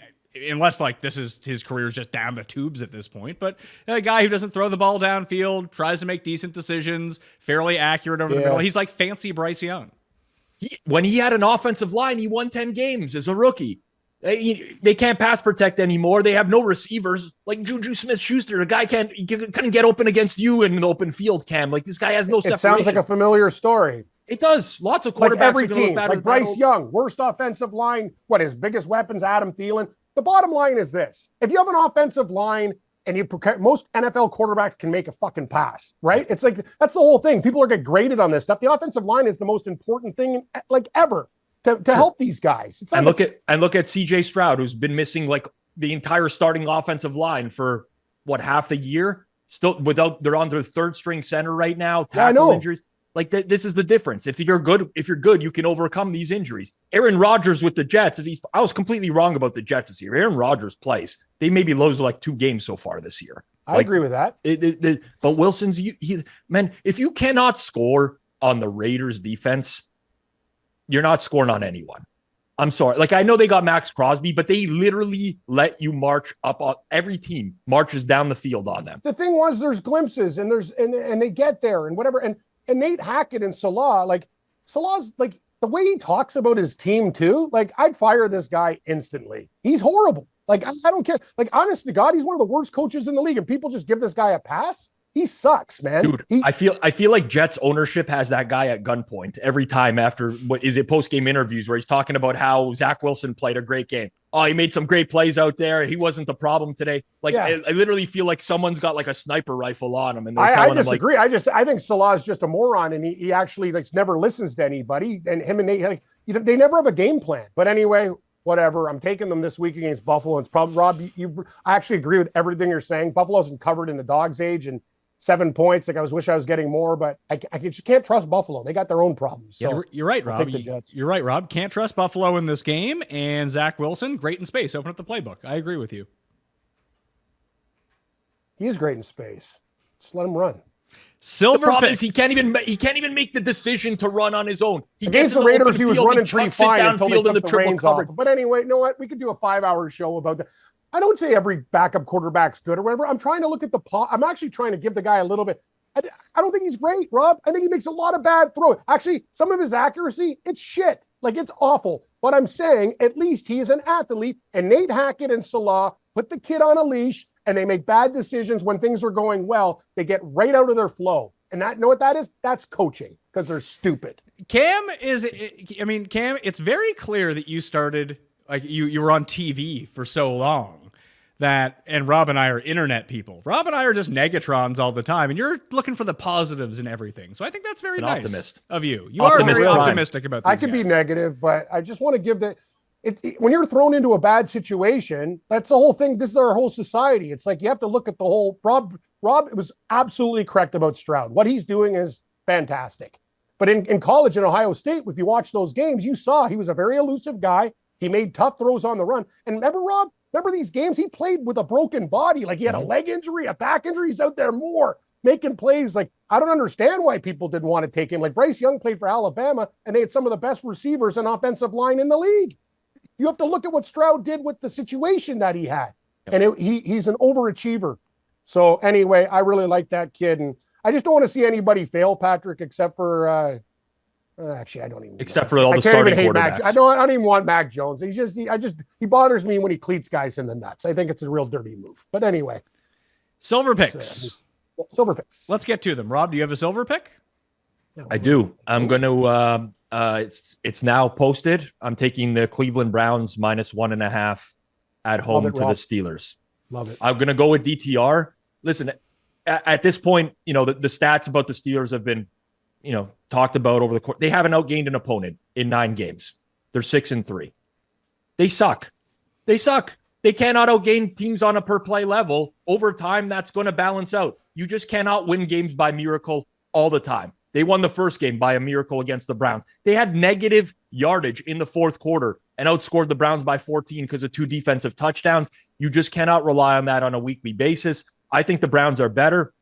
unless like this is his career's just down the tubes at this point, but a guy who doesn't throw the ball downfield, tries to make decent decisions, fairly accurate over the middle. He's like fancy Bryce Young. When he had an offensive line, he won 10 games as a rookie. They can't pass protect anymore. They have no receivers. Like Juju Smith-Schuster, the guy couldn't get open against you in an open field, Cam. Like, this guy has no separation. It sounds like a familiar story. It does. Lots of quarterbacks. Like every team, like Bryce Young, worst offensive line. What, his biggest weapons, Adam Thielen? The bottom line is this. If you have an offensive line and most NFL quarterbacks can make a fucking pass, right? It's like, that's the whole thing. People are getting graded on this stuff. The offensive line is the most important thing like ever to help these guys. And look at CJ Stroud, who's been missing like the entire starting offensive line for half the year. Still they're on their third string center right now. Tackle injuries. Like, this is the difference. If you're good, you can overcome these injuries. Aaron Rodgers with the Jets, I was completely wrong about the Jets this year. Aaron Rodgers plays. They maybe lose like 2 games so far this year. I agree with that. But Wilson's, man, if you cannot score on the Raiders defense, you're not scoring on anyone. I'm sorry. Like, I know they got Max Crosby, but they literally let you march up on every team marches down the field on them. The thing was, there's glimpses and they get there and whatever. And Nate Hackett and Salah's like the way he talks about his team too. Like, I'd fire this guy instantly. He's horrible. Like, I don't care. Like, honest to God, he's one of the worst coaches in the league, and people just give this guy a pass. He sucks, man. Dude, I feel like Jets ownership has that guy at gunpoint every time after post-game interviews where he's talking about how Zach Wilson played a great game. Oh, he made some great plays out there. He wasn't the problem today. Like, I literally feel like someone's got like a sniper rifle on him. And I disagree. I think Salah's just a moron, and he actually never listens to anybody. And him and Nate, they never have a game plan. But anyway, whatever. I'm taking them this week against Buffalo. It's probably Rob. I actually agree with everything you're saying. Buffalo's covered in the dog's age and 7 points. Like, I wish I was getting more, but I just can't trust Buffalo. They got their own problems. So you're right, Rob. You're right, Rob. Can't trust Buffalo in this game. And Zach Wilson, great in space. Open up the playbook. I agree with you. He is great in space. Just let him run. Silver The problem pick. is he can't even make the decision to run on his own. He Against gets the in Raiders, open he was field, running pretty chucks it fine until they downfield in took the the triple reins off. coverage. But anyway, you know what? We could do a 5-hour show about that. I don't say every backup quarterback's good or whatever. I'm trying to look at I'm actually trying to give the guy a little bit. I don't think he's great, Rob. I think he makes a lot of bad throws. Actually, some of his accuracy, it's shit. Like, it's awful. But I'm saying at least he is an athlete, and Nate Hackett and Salah put the kid on a leash, and they make bad decisions when things are going well. They get right out of their flow. And that, know what that is? That's coaching, because they're stupid. Cam, it's very clear that you started, like, you were on TV for so long. And Rob and I are internet people. Rob and I are just negatrons all the time, and you're looking for the positives in everything. So I think that's very nice optimist. of you. You are very optimistic about these I could be negative, but I just want to give when you're thrown into a bad situation, that's the whole thing. This is our whole society. It's like you have to look at the whole. Rob was absolutely correct about Stroud. What he's doing is fantastic. But in college in Ohio State, if you watch those games, you saw he was a very elusive guy. He made tough throws on the run. And remember, Rob? Remember these games? He played with a broken body. Like, he had a leg injury, a back injury. He's out there more making plays. Like, I don't understand why people didn't want to take him. Like, Bryce Young played for Alabama, and they had some of the best receivers and offensive line in the league. You have to look at what Stroud did with the situation that he had. And he's an overachiever. So anyway, I really like that kid. And I just don't want to see anybody fail, Patrick, except for actually, I don't even. Except for all the starting quarterbacks. I don't even want Mac Jones. He bothers me when he cleats guys in the nuts. I think it's a real dirty move. But anyway, silver picks. Silver picks. Let's get to them. Rob, do you have a silver pick? I do. I'm going to. It's now posted. I'm taking the Cleveland Browns -1.5 at home to the Steelers. Love it. I'm going to go with DTR. Listen, at this point, the stats about the Steelers have been, talked about over the course. They haven't outgained an opponent in 9 games. They're 6-3. They suck. They cannot outgain teams on a per play level. Over time, that's going to balance out. You just cannot win games by miracle all the time. They won the first game by a miracle against the Browns. They had negative yardage in the fourth quarter and outscored the Browns by 14 because of 2 defensive touchdowns. You just cannot rely on that on a weekly basis. I think the Browns are better.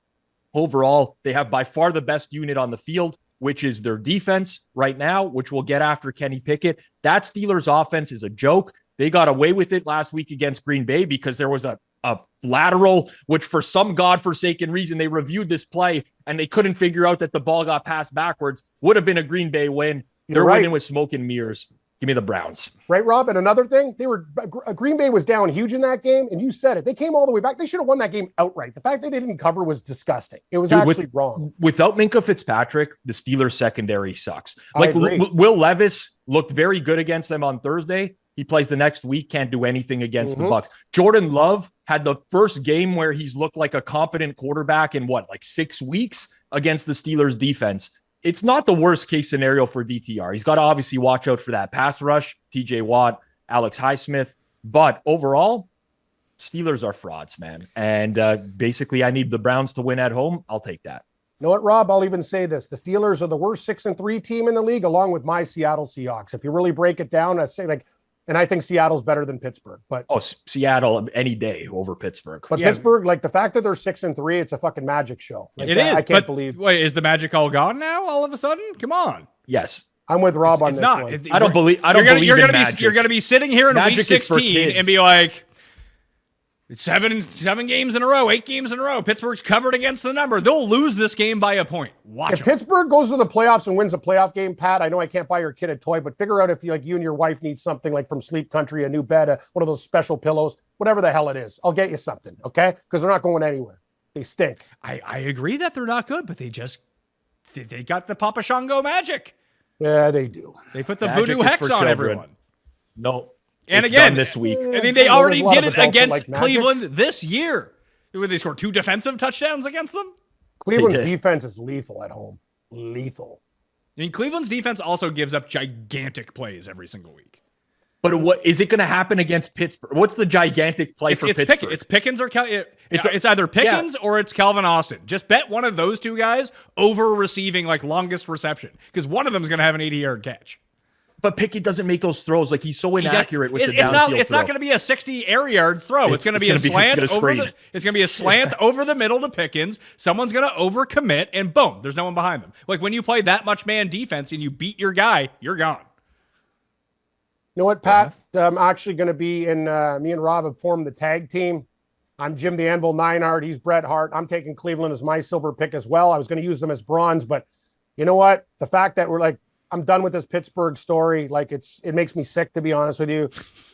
Overall, they have by far the best unit on the field, which is their defense right now, which we'll get after Kenny Pickett. That Steelers offense is a joke. They got away with it last week against Green Bay because there was a lateral, which for some godforsaken reason, they reviewed this play and they couldn't figure out that the ball got passed backwards. Would have been a Green Bay win. They're winning with smoke and mirrors. Give me the Browns. Right, Rob? And another thing, Green Bay was down huge in that game, and you said it. They came all the way back. They should have won that game outright. The fact they didn't cover was disgusting. It was actually wrong. Without Minkah Fitzpatrick, the Steelers secondary sucks. I agree. Will Levis looked very good against them on Thursday. He plays the next week, can't do anything against the Bucs. Jordan Love had the first game where he's looked like a competent quarterback in 6 weeks against the Steelers defense. It's not the worst case scenario for DTR. He's got to obviously watch out for that pass rush, TJ Watt, Alex Highsmith. But overall, Steelers are frauds, man. And basically, I need the Browns to win at home. I'll take that. You know what, Rob? I'll even say this. The Steelers are the worst 6-3 team in the league, along with my Seattle Seahawks. If you really break it down, I say and I think Seattle's better than Pittsburgh. But Seattle any day over Pittsburgh. But Pittsburgh, the fact that they're 6-3, it's a fucking magic show. It is. I can't believe. Wait, is the magic all gone now? All of a sudden? Come on. Yes. I'm with Rob on it's this not. one. I don't believe in magic. You're going to be sitting here in Magic week 16 and be like, it's 7 games in a row, 8 games in a row. Pittsburgh's covered against the number. They'll lose this game by a point. Watch If Pittsburgh goes to the playoffs and wins a playoff game, Pat, I know I can't buy your kid a toy, but figure out if you and your wife need something like from Sleep Country, a new bed, one of those special pillows, whatever the hell it is. I'll get you something, okay? Because they're not going anywhere. They stink. I agree that they're not good, but they got the Papa Shango magic. Yeah, they do. They put the Magic voodoo is hex for on children. everyone. No. And it's again, done this week. I mean, they already did it against like Magic. Cleveland this year. They scored 2 defensive touchdowns against them. Cleveland's defense is lethal at home. Lethal. I mean, Cleveland's defense also gives up gigantic plays every single week. But what is it going to happen against Pittsburgh? What's the gigantic play for Pittsburgh? It's Pickens or it's either Pickens or it's Calvin Austin. Just bet one of those 2 guys over receiving longest reception because one of them is going to have an 80-yard catch. But Pickett doesn't make those throws. Like, he's so inaccurate with the it's downfield not throw. going to be a 60 air yard throw. It's going to be a slant over the middle to Pickens. Someone's going to overcommit, and boom, there's no one behind them. Like, when you play that much man defense and you beat your guy, you're gone. You know what, Pat? I'm actually going to be in. Me and Rob have formed the tag team. I'm Jim the Anvil Neinhardt. He's Bret Hart. I'm taking Cleveland as my silver pick as well. I was going to use them as bronze, but you know what? The fact that we're like, I'm done with this Pittsburgh story. Like, it makes me sick, to be honest with you.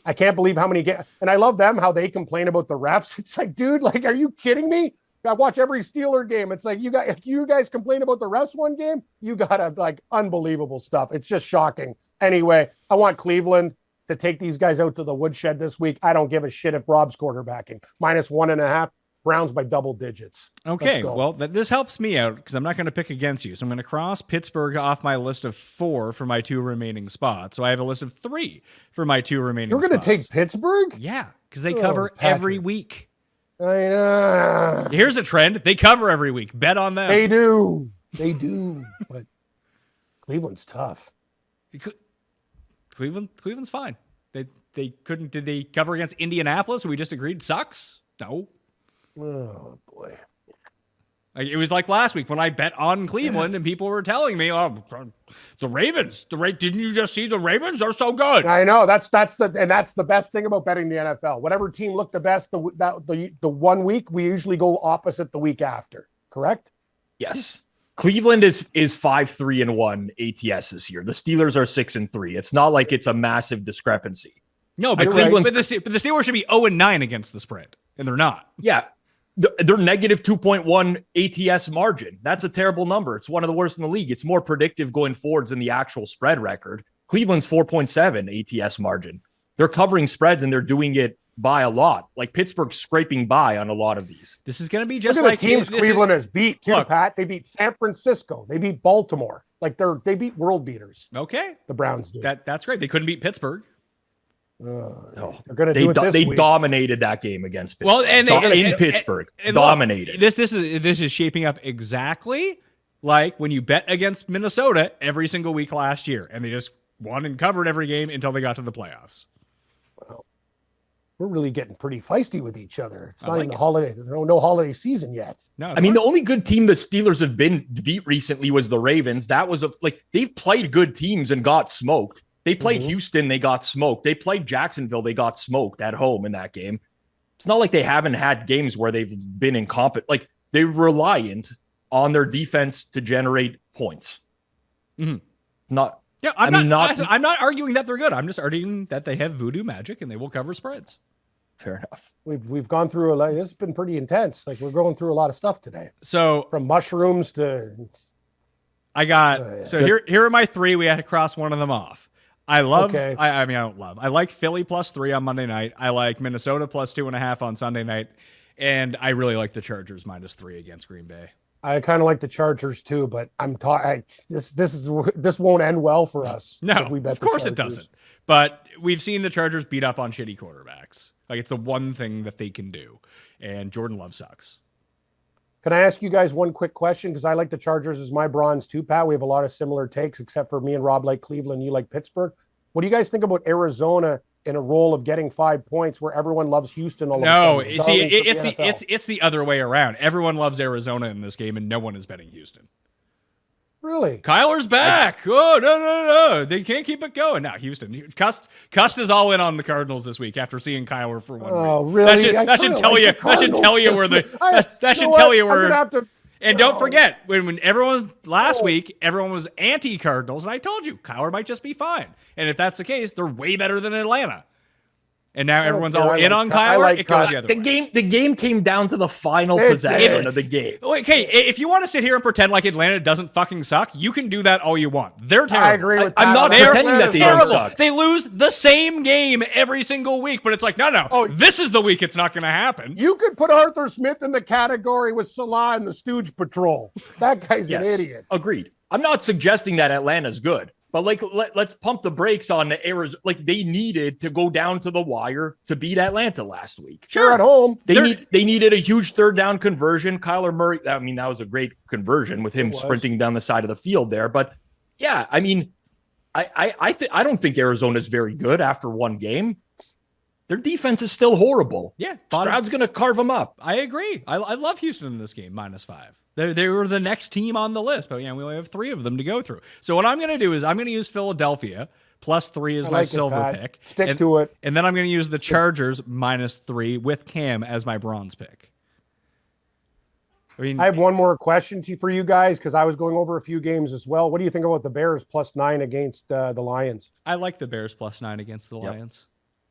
I can't believe how many and I love them, how they complain about the refs. It's like, dude, like, are you kidding me? I watch every Steeler game. It's like, if you guys complain about the refs one game, you got like unbelievable stuff. It's just shocking. Anyway, I want Cleveland to take these guys out to the woodshed this week. I don't give a shit if Rob's quarterbacking. -1.5. Browns by double digits. Okay, well, this helps me out because I'm not going to pick against you. So I'm going to cross Pittsburgh off my list of 4 for my 2 remaining spots. So I have a list of 3 for my 2 remaining spots. You're going to take Pittsburgh? Yeah, because they cover Patrick. every week. I know. Here's a trend. They cover every week. Bet on them. They do. But Cleveland's tough. Cleveland's fine. They couldn't. Did they cover against Indianapolis, who we just agreed sucks? No. Oh, boy. Like, it was like last week when I bet on Cleveland and people were telling me, "Oh, the Ravens. Didn't you just see the Ravens? They're so good." I know. That's the best thing about betting the NFL. Whatever team looked the best the 1 week, we usually go opposite the week after. Correct? Yes. Cleveland is 5-3-1 ATS this year. The Steelers are 6-3. It's not like it's a massive discrepancy. No, but Cleveland's, the Steelers should be 0-9 against the spread, and they're not. Yeah. They're negative 2.1 ATS margin. That's a terrible number. It's one of the worst in the league. It's more predictive going forwards than the actual spread record. Cleveland's 4.7 ATS margin. They're covering spreads and they're doing it by a lot. Like, Pittsburgh's scraping by on a lot of these. This is going to be just Look at like the teams Cleveland has beat too, Pat. They beat San Francisco. They beat Baltimore. Like, they beat world beaters. Okay, the Browns do. That's great. They couldn't beat Pittsburgh. They're going to do it this They week. dominated that game against Pittsburgh. Well, and Pittsburgh, and dominated. Look, this is shaping up exactly like when you bet against Minnesota every single week last year, and they just won and covered every game until they got to the playoffs. Well, we're really getting pretty feisty with each other. It's not like even the holiday. No holiday season yet. No, I mean, the only good team the Steelers have been beat recently was the Ravens. That was they've played good teams and got smoked. They played Houston, they got smoked. They played Jacksonville, they got smoked at home in that game. It's not like they haven't had games where they've been incompetent. Like, they're reliant on their defense to generate points. Mm-hmm. I'm not arguing that they're good. I'm just arguing that they have voodoo magic and they will cover spreads. Fair enough. We've gone through a lot. It's been pretty intense. Like, we're going through a lot of stuff today. So from mushrooms to I got here are my 3. We had to cross one of them off. I love. Okay. I like Philly +3 on Monday night. I like Minnesota +2.5 on Sunday night, and I really like the Chargers -3 against Green Bay. I kind of like the Chargers too, but this won't end well for us. No, if we bet of course it doesn't. But we've seen the Chargers beat up on shitty quarterbacks. Like, it's the one thing that they can do, and Jordan Love sucks. Can I ask you guys one quick question? Because I like the Chargers as my bronze too, Pat. We have a lot of similar takes, except for me and Rob like Cleveland, you like Pittsburgh. What do you guys think about Arizona in a role of getting 5 points where everyone loves Houston? It's the other way around. Everyone loves Arizona in this game, and no one is betting Houston. Really? Kyler's back. No. They can't keep it going. Now, Houston. Cust is all in on the Cardinals this week after seeing Kyler for 1 week. Oh, really? That should tell you where. And don't forget, when everyone was last week, everyone was anti-Cardinals, and I told you, Kyler might just be fine. And if that's the case, they're way better than Atlanta. And now everyone's all in on Kyler. It goes the other way. The game came down to the final possession of the game. Okay, if you want to sit here and pretend like Atlanta doesn't fucking suck, you can do that all you want. They're terrible. I agree with that. I'm not pretending that they don't suck. They lose the same game every single week, but it's like, no. Oh, this is the week it's not going to happen. You could put Arthur Smith in the category with Salah and the Stooge Patrol. That guy's an idiot. Agreed. I'm not suggesting that Atlanta's good. But let's pump the brakes on the Arizona. Like, they needed to go down to the wire to beat Atlanta last week. Sure, at home. They needed a huge 3rd down conversion. Kyler Murray, I mean, that was a great conversion with him sprinting down the side of the field there. But yeah, I mean, I don't think Arizona's very good after one game. Their defense is still horrible. Yeah, Stroud's going to carve them up. I agree. I love Houston in this game, -5. They were the next team on the list, but we only have 3 of them to go through. So what I'm going to do is I'm going to use Philadelphia +3 as my silver pick. Stick to it. And then I'm going to use the Chargers -3 with Cam as my bronze pick. I have one more question for you guys because I was going over a few games as well. What do you think about the Bears +9 against the Lions? I like the Bears +9 against the Lions.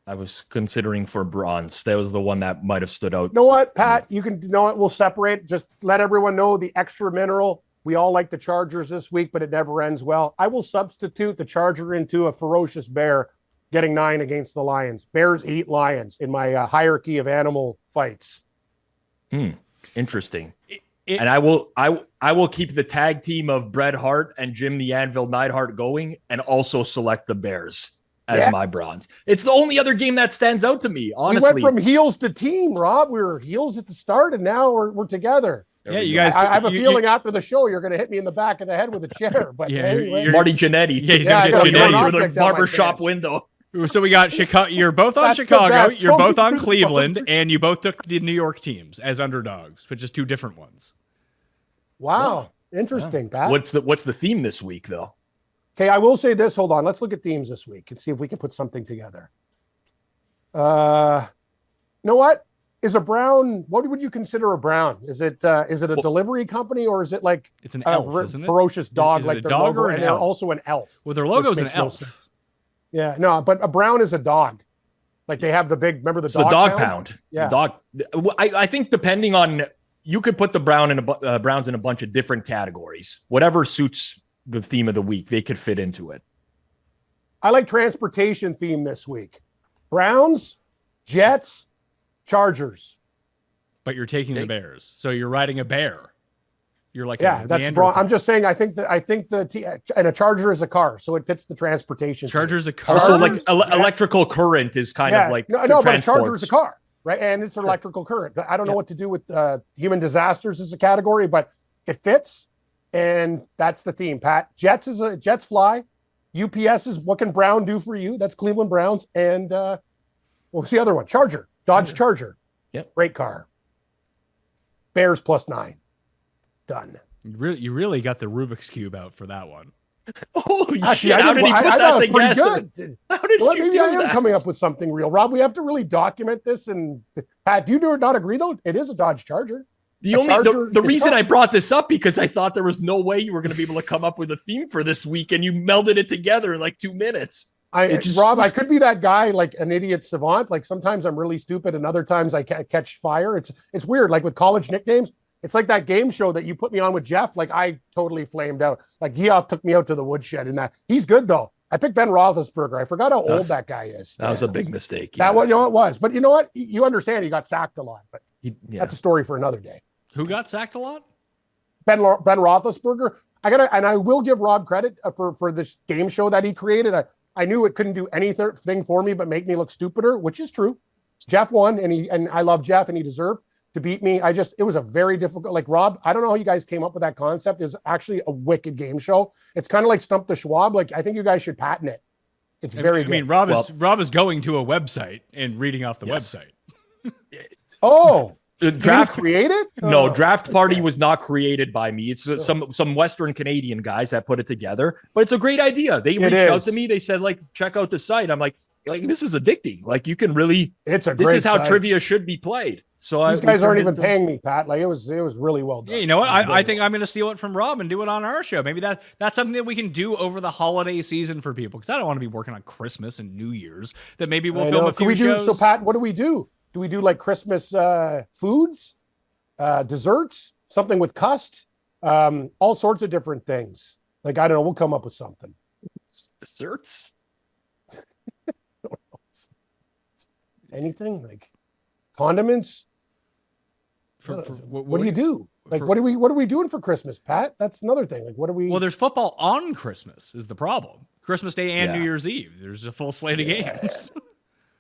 I was considering for bronze. That was the one that might have stood out. You know what, Pat? You know what? We'll separate. Just let everyone know the extra mineral. We all like the Chargers this week, but it never ends well. I will substitute the Charger into a ferocious bear getting 9 against the Lions. Bears eat lions in my hierarchy of animal fights. Interesting. And I will keep the tag team of Bret Hart and Jim the Anvil Neidhart going and also select the Bears as my bronze. It's the only other game that stands out to me, honestly. We went from heels to team, Rob. We were heels at the start, and now we're together. Yeah, you guys. I have a feeling after the show you're going to hit me in the back of the head with a chair. But anyway. Marty Jannetty. Yeah, he's going to get Jannetty through the barbershop window. So we got Chicago. You're both on Chicago. You're both on Cleveland, and you both took the New York teams as underdogs, which is 2 different ones. Wow, interesting, Pat. What's the theme this week, though? Okay, I will say this. Hold on. Let's look at themes this week and see if we can put something together. You know what? Is a brown, what would you consider a brown? Is it a delivery company or is it like it's an elf, isn't it? Ferocious dog, is like a their dog logo, or an and they're elf? also an elf. Well, their logo's an makes no elf. sense. Yeah, no, but a brown is a dog. Like they have the big, remember the It's dog the dog pound? pound. Yeah. The dog. I think depending on, you could put the Browns in a bunch of different categories. Whatever suits the theme of the week, they could fit into it. I like transportation theme this week. Browns, Jets, Chargers. But you're taking the Bears, so you're riding a bear. You're like that's wrong. I'm just saying. I think and a Charger is a car, so it fits the transportation. Charger's a car. Also, like electrical current is kind of like no, but a Charger is a car, right? And it's an electrical current. I don't know what to do with human disasters as a category, but it fits, and that's the theme. Pat, Jets fly. UPS is what can Brown do for you? That's Cleveland Browns, and what was the other one? Charger, Dodge Charger. Yep, great car. Bears +9. Done. You really got the Rubik's Cube out for that one. Holy Actually, shit! How did he put that together? Pretty good. How did you maybe do I am that? coming up with something real, Rob. We have to really document this. And Pat, do you not agree though? It is a Dodge Charger. The reason I brought this up because I thought there was no way you were going to be able to come up with a theme for this week, and you melded it together in like 2 minutes. Rob, I could be that guy, like an idiot savant. Like sometimes I'm really stupid, and other times I catch fire. It's weird. Like with college nicknames, it's like that game show that you put me on with Jeff. Like I totally flamed out. Like Geoff took me out to the woodshed, and that he's good though. I picked Ben Roethlisberger. I forgot how old that guy is. That was a big mistake. That it was. But you know what? You understand he got sacked a lot. But that's a story for another day. Who got sacked a lot? Ben Roethlisberger. I will give Rob credit for this game show that he created. I knew it couldn't do anything for me but make me look stupider, which is true. Jeff won, and I love Jeff, and he deserved to beat me. It was a very difficult, like Rob, I don't know how you guys came up with that concept. It was actually a wicked game show. It's kind of like Stump the Schwab. Like, I think you guys should patent it. It's very good. I mean, Rob is going to a website and reading off the website. Oh, Draft created? No, Draft Party was not created by me. It's some Western Canadian guys that put it together, but it's a great idea. They reached out to me. They said, like, check out the site. I'm like, this is addicting. Like, you can really, this is how trivia should be played. So these guys aren't even paying me, Pat. Like it was really well done. Yeah, you know what? I think I'm going to steal it from Rob and do it on our show. Maybe that's something that we can do over the holiday season for people, because I don't want to be working on Christmas and New Year's. That maybe we'll film a few shows. So, Pat, what do we do? Do we do like Christmas foods, desserts, something with cust, all sorts of different things? Like, I don't know. We'll come up with something. Desserts? Anything like condiments? What do you do? Like, what are we doing for Christmas, Pat? That's another thing. Like, what are we? Well, there's football on Christmas is the problem. Christmas Day and New Year's Eve. There's a full slate of games.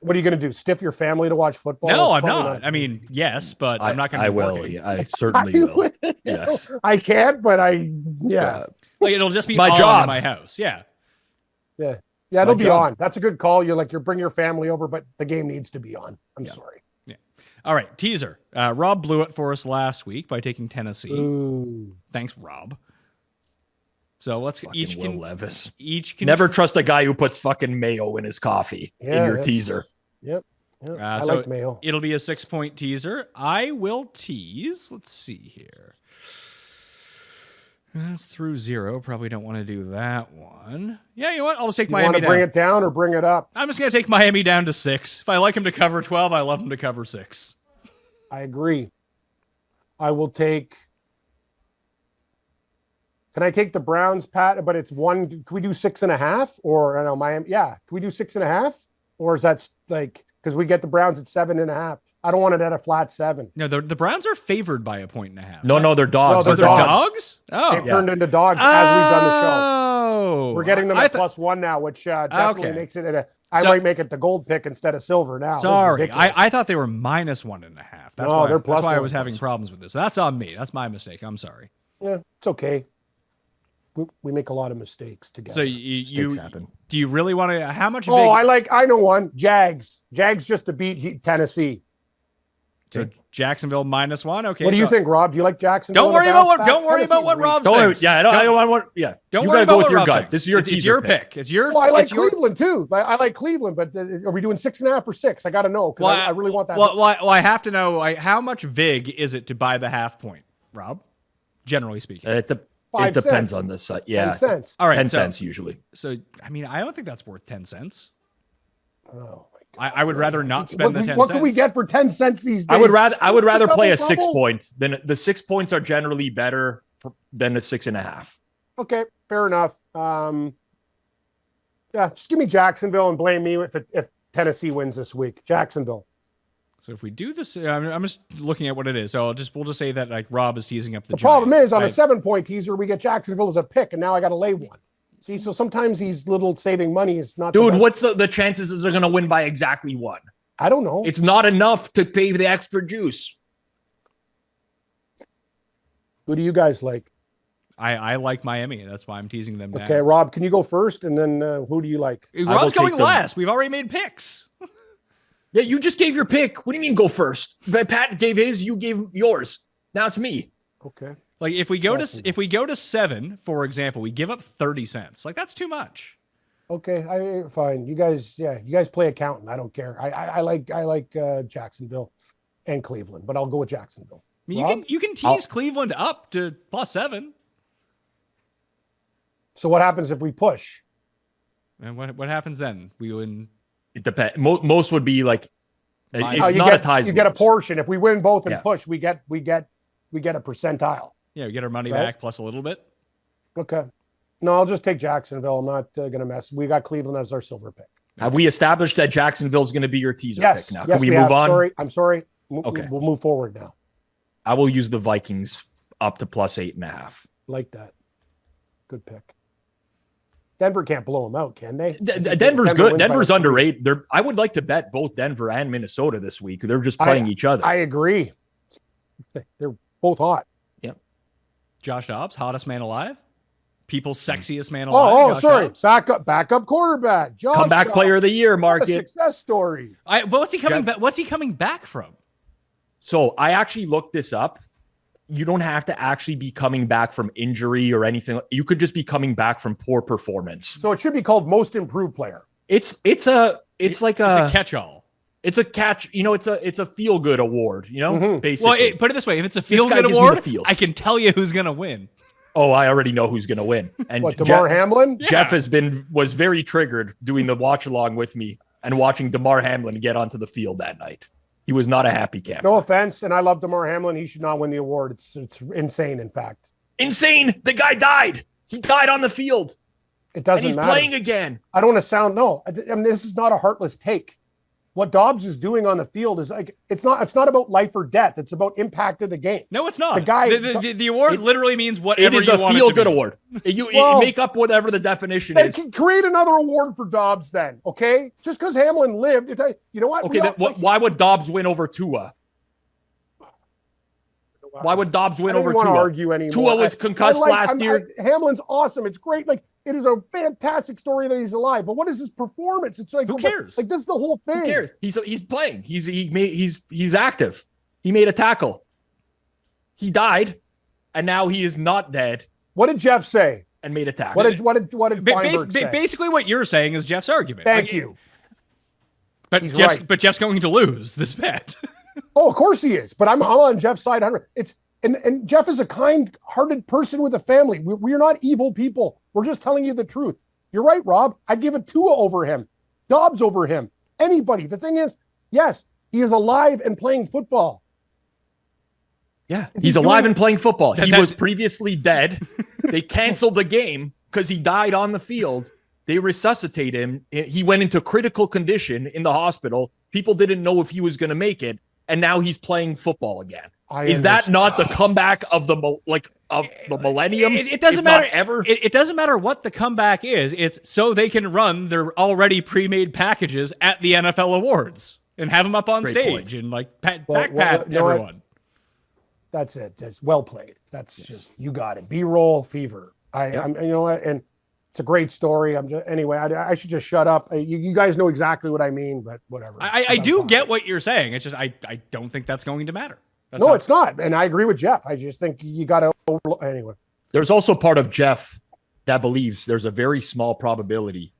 What are you going to do? Stiff your family to watch football? No, I'm not. I mean, yes, but I'm not going to. I will. Working. I certainly will. Yes. I can't, but like, it'll just be my on job in my house. Yeah. Yeah. Yeah, it'll My be job. on. That's a good call. You're bring your family over, but the game needs to be on. I'm sorry. Yeah. All right, teaser. Rob blew it for us last week by taking Tennessee. Ooh. Thanks, Rob. So let's each Will Levis. each can Never trust a guy who puts fucking mayo in his coffee in your that's- teaser. Yep. I so like Mayo. It'll be a 6-point teaser. I will tease. Let's see here. That's through 0. Probably don't want to do that one. Yeah, you know what? I'll just take You want Miami to bring down. it down or bring it up? I'm just going to take Miami down to 6. If I like him to cover 12, I love him to cover 6. I agree. I will take. Can I take the Browns, Pat? But it's one. Can we do 6.5? Or I know Miami. Yeah. Can we do 6.5? Or is that like because we get the Browns at 7.5? I don't want it at a flat 7. No, the Browns are favored by a 1.5. No, they're dogs. No, Oh, they're dogs? Oh. It turned into dogs as we've done the show. Oh. We're getting them I at thought- +1 now, which definitely Okay. makes it at a. I So- might make it the gold pick instead of silver now. This is Sorry, ridiculous. I thought they were -1.5. That's No, why, they're that's plus why I one. was having problems with this. That's on me. That's my mistake. I'm sorry. Yeah, it's okay. We make a lot of mistakes together. So you Mistakes happen. do you really want to? How much? Oh, I know one. Jags just to beat Tennessee. So Jacksonville -1. Okay. What do you so think, Rob? Do you like Jacksonville? Don't to worry bounce about what. back? Don't worry about what Tennessee's Rob Don't worry. thinks. Yeah, I don't want. Yeah, Don't you worry gotta about go what with your Rob gut. thinks. This is your It's teaser your pick. It's your. weak. Well, I like it's your- Cleveland too. I like Cleveland, but are we doing 6.5 or 6? I got to know because I really want that. Well, I have to know how much vig is it to buy the half point, Rob? Generally speaking. It 5 depends cents. on the site. 10 Yeah, cents. All right. 10 so, cents usually. So I mean, I don't think that's worth 10 cents. Oh, I would rather not spend the 10 what cents. can we get for 10 cents these days? I would rather play a Double 6 trouble? point than the 6 points are generally better than the 6.5. Okay, fair enough. Yeah, just give me Jacksonville and blame me if Tennessee wins this week. Jacksonville. So if we do this, I'm just looking at what it is. So we'll just say that like Rob is teasing up the. The problem Giants. is on a 7-point teaser, we get Jacksonville as a pick, and now I got to lay one. See, so sometimes these little saving money is not. the Dude, best. what's the chances that they're going to win by exactly 1? I don't know. It's not enough to pay the extra juice. Who do you guys like? I like Miami. That's why I'm teasing them now. Okay, Rob, can you go first, and then who do you like? Rob's take going them. last. We've already made picks. Yeah, you just gave your pick. What do you mean go first? Pat gave his, you gave yours. Now it's me. Okay. Like if we go to 7, for example, we give up 30 cents. Like that's too much. Okay, fine. You guys play accountant. I don't care. I like Jacksonville and Cleveland, but I'll go with Jacksonville. I mean, Rob? you can tease Cleveland up to +7. So what happens if we push? And what happens then? We win. It depends. Most would be like, it's you not get, a ties. You get a portion. If we win both and Yeah. push, we get a percentile. Yeah, we get our money Right. back plus a little bit. Okay. No, I'll just take Jacksonville. I'm not going to mess. We got Cleveland as our silver pick. Have we established that Jacksonville's going to be your teaser Yes. pick now? Yes, Can we have. move on? Sorry. I'm sorry. Okay. We'll move forward now. I will use the Vikings up to +8.5. Like that. Good pick. Denver can't blow them out, can they? Denver's Denver good. wins by Denver's like 3. underrated. I would like to bet both Denver and Minnesota this week. They're just playing each other. I agree. They're both hot. Josh Dobbs, hottest man alive. People's sexiest man alive. Oh, Josh sorry. Dobbs. Backup quarterback. Josh Comeback Dobbs. player of the year, What a market. success story. But what's he coming back? What's he coming back from? So I actually looked this up. You don't have to actually be coming back from injury or anything. You could just be coming back from poor performance. So it should be called most improved player. It's a It's a catch-all. it's a catch. It's a feel good award. Basically. Well, put it this way: if it's a guy feel-good gives me the award, feels. I can tell you who's gonna win. Oh, I already know who's going to win. And What, DeMar Hamlin? Jeff was very triggered doing the watch along with me and watching DeMar Hamlin get onto the field that night. He was not a happy camper. No offense, and I love DeMar Hamlin. He should not win the award. It's insane, in fact. Insane. The guy died. He died on the field. It doesn't And he's matter. playing again. I don't want to sound I mean, this is not a heartless take. What Dobbs is doing on the field is like it's not about life or death. It's about impact of the game. No, it's not. The guy- the award literally means whatever It is you a want feel it to good be. award. You Well, make up whatever the definition Then is. create another award for Dobbs then, okay? Just because Hamlin lived, you know what? Okay, then why would Dobbs win over Tua? Why would Dobbs win I over didn't want to Tua? argue anymore. Tua was concussed last year. Hamlin's awesome. It's great. Like, it is a fantastic story that he's alive. But what is his performance? It's like, Who cares? Like, this is the whole thing. Who cares? He's playing. He's active. He made a tackle. He died, and now he is not dead. What did Jeff say? And made a tackle. What did Feinberg say? Basically, what you're saying is Jeff's argument. Thank you. But He's Jeff's, right. but Jeff's going to lose this bet. Oh, of course he is. But I'm on Jeff's side. 100. And Jeff is a kind-hearted person with a family. We're not evil people. We're just telling you the truth. You're right, Rob. I'd give it Tua over him, Dobbs over him, anybody. The thing is, yes, he is alive and playing football. Yeah, he's alive and playing football. He was previously dead. They canceled the game because he died on the field. They resuscitated him. He went into critical condition in the hospital. People didn't know if he was going to make it, and now he's playing football again. Is that not the comeback of the millennium? It doesn't matter ever. It doesn't matter what the comeback is. It's so they can run their already pre-made packages at the NFL awards and have them up on stage and like pat everyone. That's it. That's well played. That's just, you got it. B-roll fever. I'm, you know what? And it's a great story. Anyway, I should just shut up. You guys know exactly what I mean, but whatever. I do get what you're saying. It's just, I don't think that's going to matter. It's not. And I agree with Jeff. I just think you got to anyway. There's also part of Jeff that believes there's a very small probability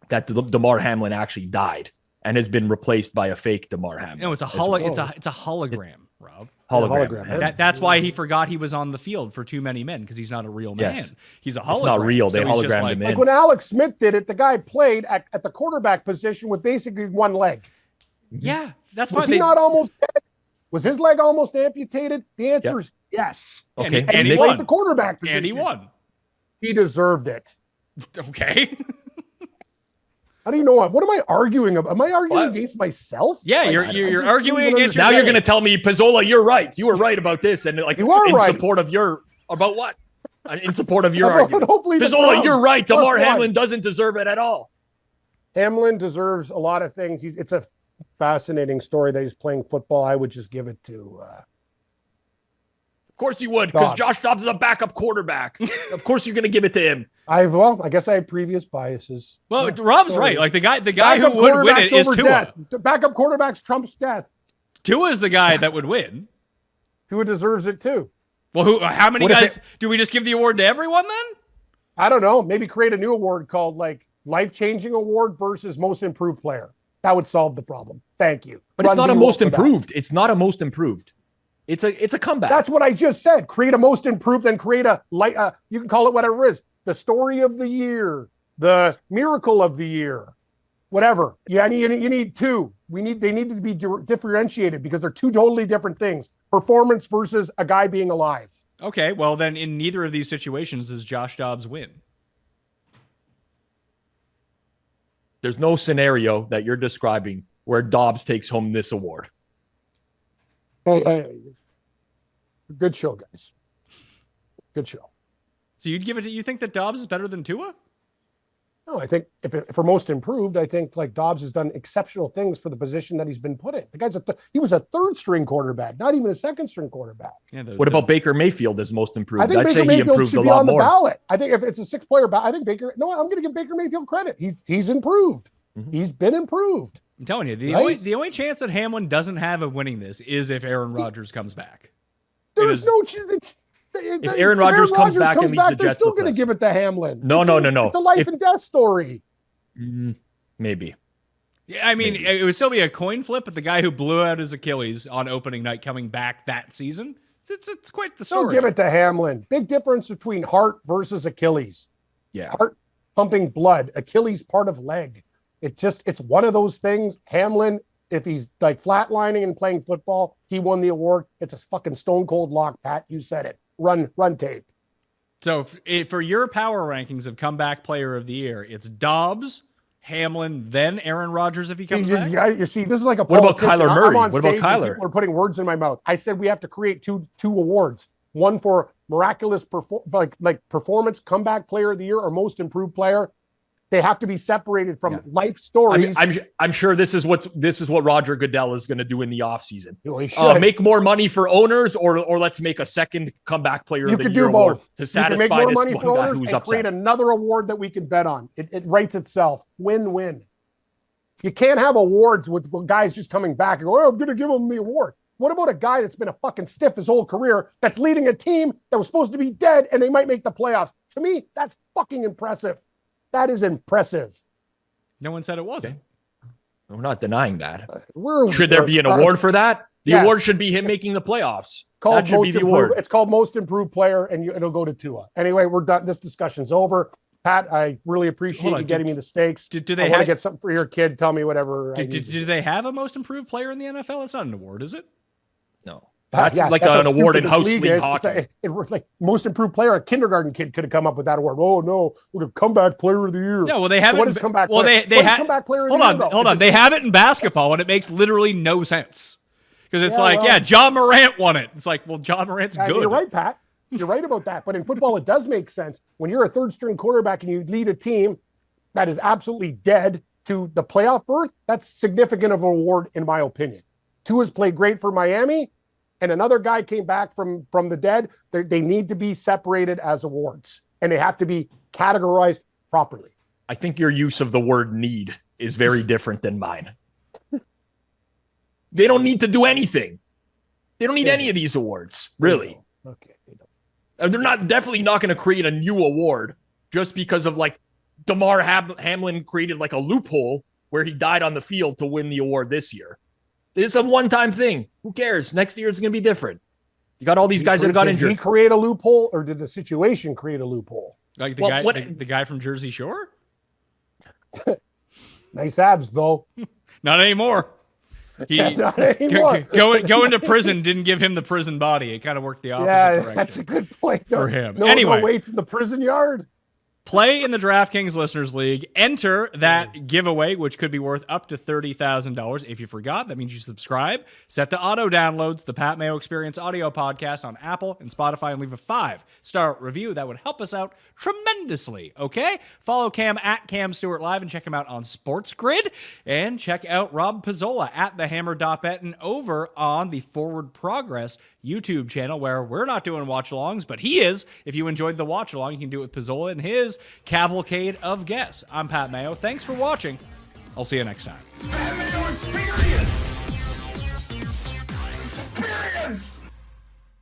that DeMar Hamlin actually died and has been replaced by a fake DeMar Hamlin. No, it's a hologram, Rob. Hologram. That's why he forgot he was on the field for too many men, because he's not a real man. Yes. He's a hologram. It's not real. They hologrammed him in. Like when Alex Smith did it, the guy played at the quarterback position with basically one leg. Yeah, that's Was fine. he not almost dead? Was his leg almost amputated? The answer is yes. Okay. And he played won. the quarterback position. And he won. He deserved it. Okay. How do you know what am I arguing about? Am I arguing against myself? Yeah, you're arguing against Now you're going to tell me, Pizzola, you're right. You were right about this, and like you are in right. support of your about what? In support of your argument. Hopefully, Pizzola, you're right. DeMar Hamlin doesn't deserve it at all. Hamlin deserves a lot of things. It's a fascinating story that he's playing football. I would just give it to. Of course you would, because Josh Dobbs is a backup quarterback. Of course you're going to give it to him. I guess I have previous biases. Well, Rob's right. Like the guy who would win it is Tua. Death. Backup quarterbacks trumps death. Tua's the guy that would win. Tua deserves it too. Well, how many guys do we just give the award to everyone then? I don't know. Maybe create a new award called like life-changing award versus most improved player. That would solve the problem. Thank you. But it's not a most improved. It's not a most improved. It's a comeback. That's what I just said. Create a most improved, then create a light. You can call it whatever it is. The story of the year, the miracle of the year, whatever. Yeah, you need two. They need to be differentiated because they're two totally different things. Performance versus a guy being alive. Okay, well then in neither of these situations does Josh Dobbs win. There's no scenario that you're describing where Dobbs takes home this award. Hey, good show, guys. Good show. So you'd give it to, you think that Dobbs is better than Tua? No, I think if for most improved, I think like Dobbs has done exceptional things for the position that he's been put in. The guy's he was a third string quarterback, not even a second string quarterback. Yeah, what about Baker Mayfield as most improved? I think I'd Baker say he Mayfield improved should a be lot on the more. ballot. I think if it's a 6-player ballot, I think I'm going to give Baker Mayfield credit. He's improved. Mm-hmm. He's been improved. I'm telling you, the only chance that Hamlin doesn't have of winning this is if Aaron Rodgers comes back. There's no chance. If Aaron Rodgers comes back and leads the Jets, they're still going to give it to Hamlin. No. It's a life and death story. Maybe. Yeah, I mean, it would still be a coin flip, but the guy who blew out his Achilles on opening night coming back that season, it's quite the story. Don't give it to Hamlin. Big difference between heart versus Achilles. Yeah. Heart pumping blood, Achilles part of leg. It's one of those things. Hamlin, if he's like flatlining and playing football, he won the award. It's a fucking stone cold lock, Pat. You said it. Run tape. So for your power rankings of comeback player of the year, it's Dobbs, Hamlin, then Aaron Rodgers if he comes back? You see, this is like a What about politician. Kyler Murray? I'm on What about stage and Kyler? people are putting words in my mouth. I said we have to create two awards. One for miraculous performance, comeback player of the year or most improved player. They have to be separated from life stories. I'm sure this is what Roger Goodell is going to do in the offseason. Well, he should. Make more money for owners, or let's make a second comeback player You of the could year do award both. to You can satisfy make more this money one for guy owners who's and create upset. another award that we can bet on. It writes itself. Win-win. You can't have awards with guys just coming back and go, oh, I'm going to give him the award. What about a guy that's been a fucking stiff his whole career that's leading a team that was supposed to be dead and they might make the playoffs? To me, that's fucking impressive. That is impressive. No one said it wasn't. We're not denying that. Should there be an award for that? The yes. award should be him making the playoffs. That should be the award. It's called Most Improved Player, and it'll go to Tua. Anyway, we're done. This discussion's over. Pat, I really appreciate you getting me the steaks. Do they want to get something for your kid? Tell me whatever. Do they have a Most Improved Player in the NFL? That's not an award, is it? No. That's an award in house league hockey. Like Most Improved Player, a kindergarten kid could have come up with that award. Oh no, we're a comeback player of the year. Yeah, well they have so it. What is comeback? Well, player? they have comeback player. Hold on. They have it in basketball, and it makes literally no sense because it's John Morant won it. It's like, well, John Morant's good. You're right, Pat. You're right about that. But in football, it does make sense when you're a third-string quarterback and you lead a team that is absolutely dead to the playoff berth. That's significant of an award, in my opinion. Tua's played great for Miami. And another guy came back from the dead. They need to be separated as awards, and they have to be categorized properly. I think your use of the word need is very different than mine. They don't need to do anything. They don't need any of these awards, really. Okay. They're definitely not going to create a new award just because of DeMar Hamlin created a loophole where he died on the field to win the award this year. It's a one-time thing. Who cares? Next year it's going to be different. You got all these guys that got injured. Did he create a loophole, or did the situation create a loophole? Like the guy from Jersey Shore? Nice abs, though. Not anymore. Not anymore. Going to prison didn't give him the prison body. It kind of worked the opposite direction. That's a good point. For him. No weights in the prison yard. Play in the DraftKings Listeners League. Enter that giveaway, which could be worth up to $30,000. If you forgot, that means you subscribe. Set to auto downloads the Pat Mayo Experience audio podcast on Apple and Spotify and leave a 5-star review. That would help us out tremendously, okay? Follow Cam at Cam Stewart Live and check him out on Sports Grid. And check out Rob Pizzola at thehammer.bet and over on the Forward Progress YouTube channel, where we're not doing watch-alongs, but he is. If you enjoyed the watch-along, you can do it with Pizzola and his cavalcade of guests. I'm Pat Mayo. Thanks for watching. I'll see you next time. Pat Mayo Experience! Experience!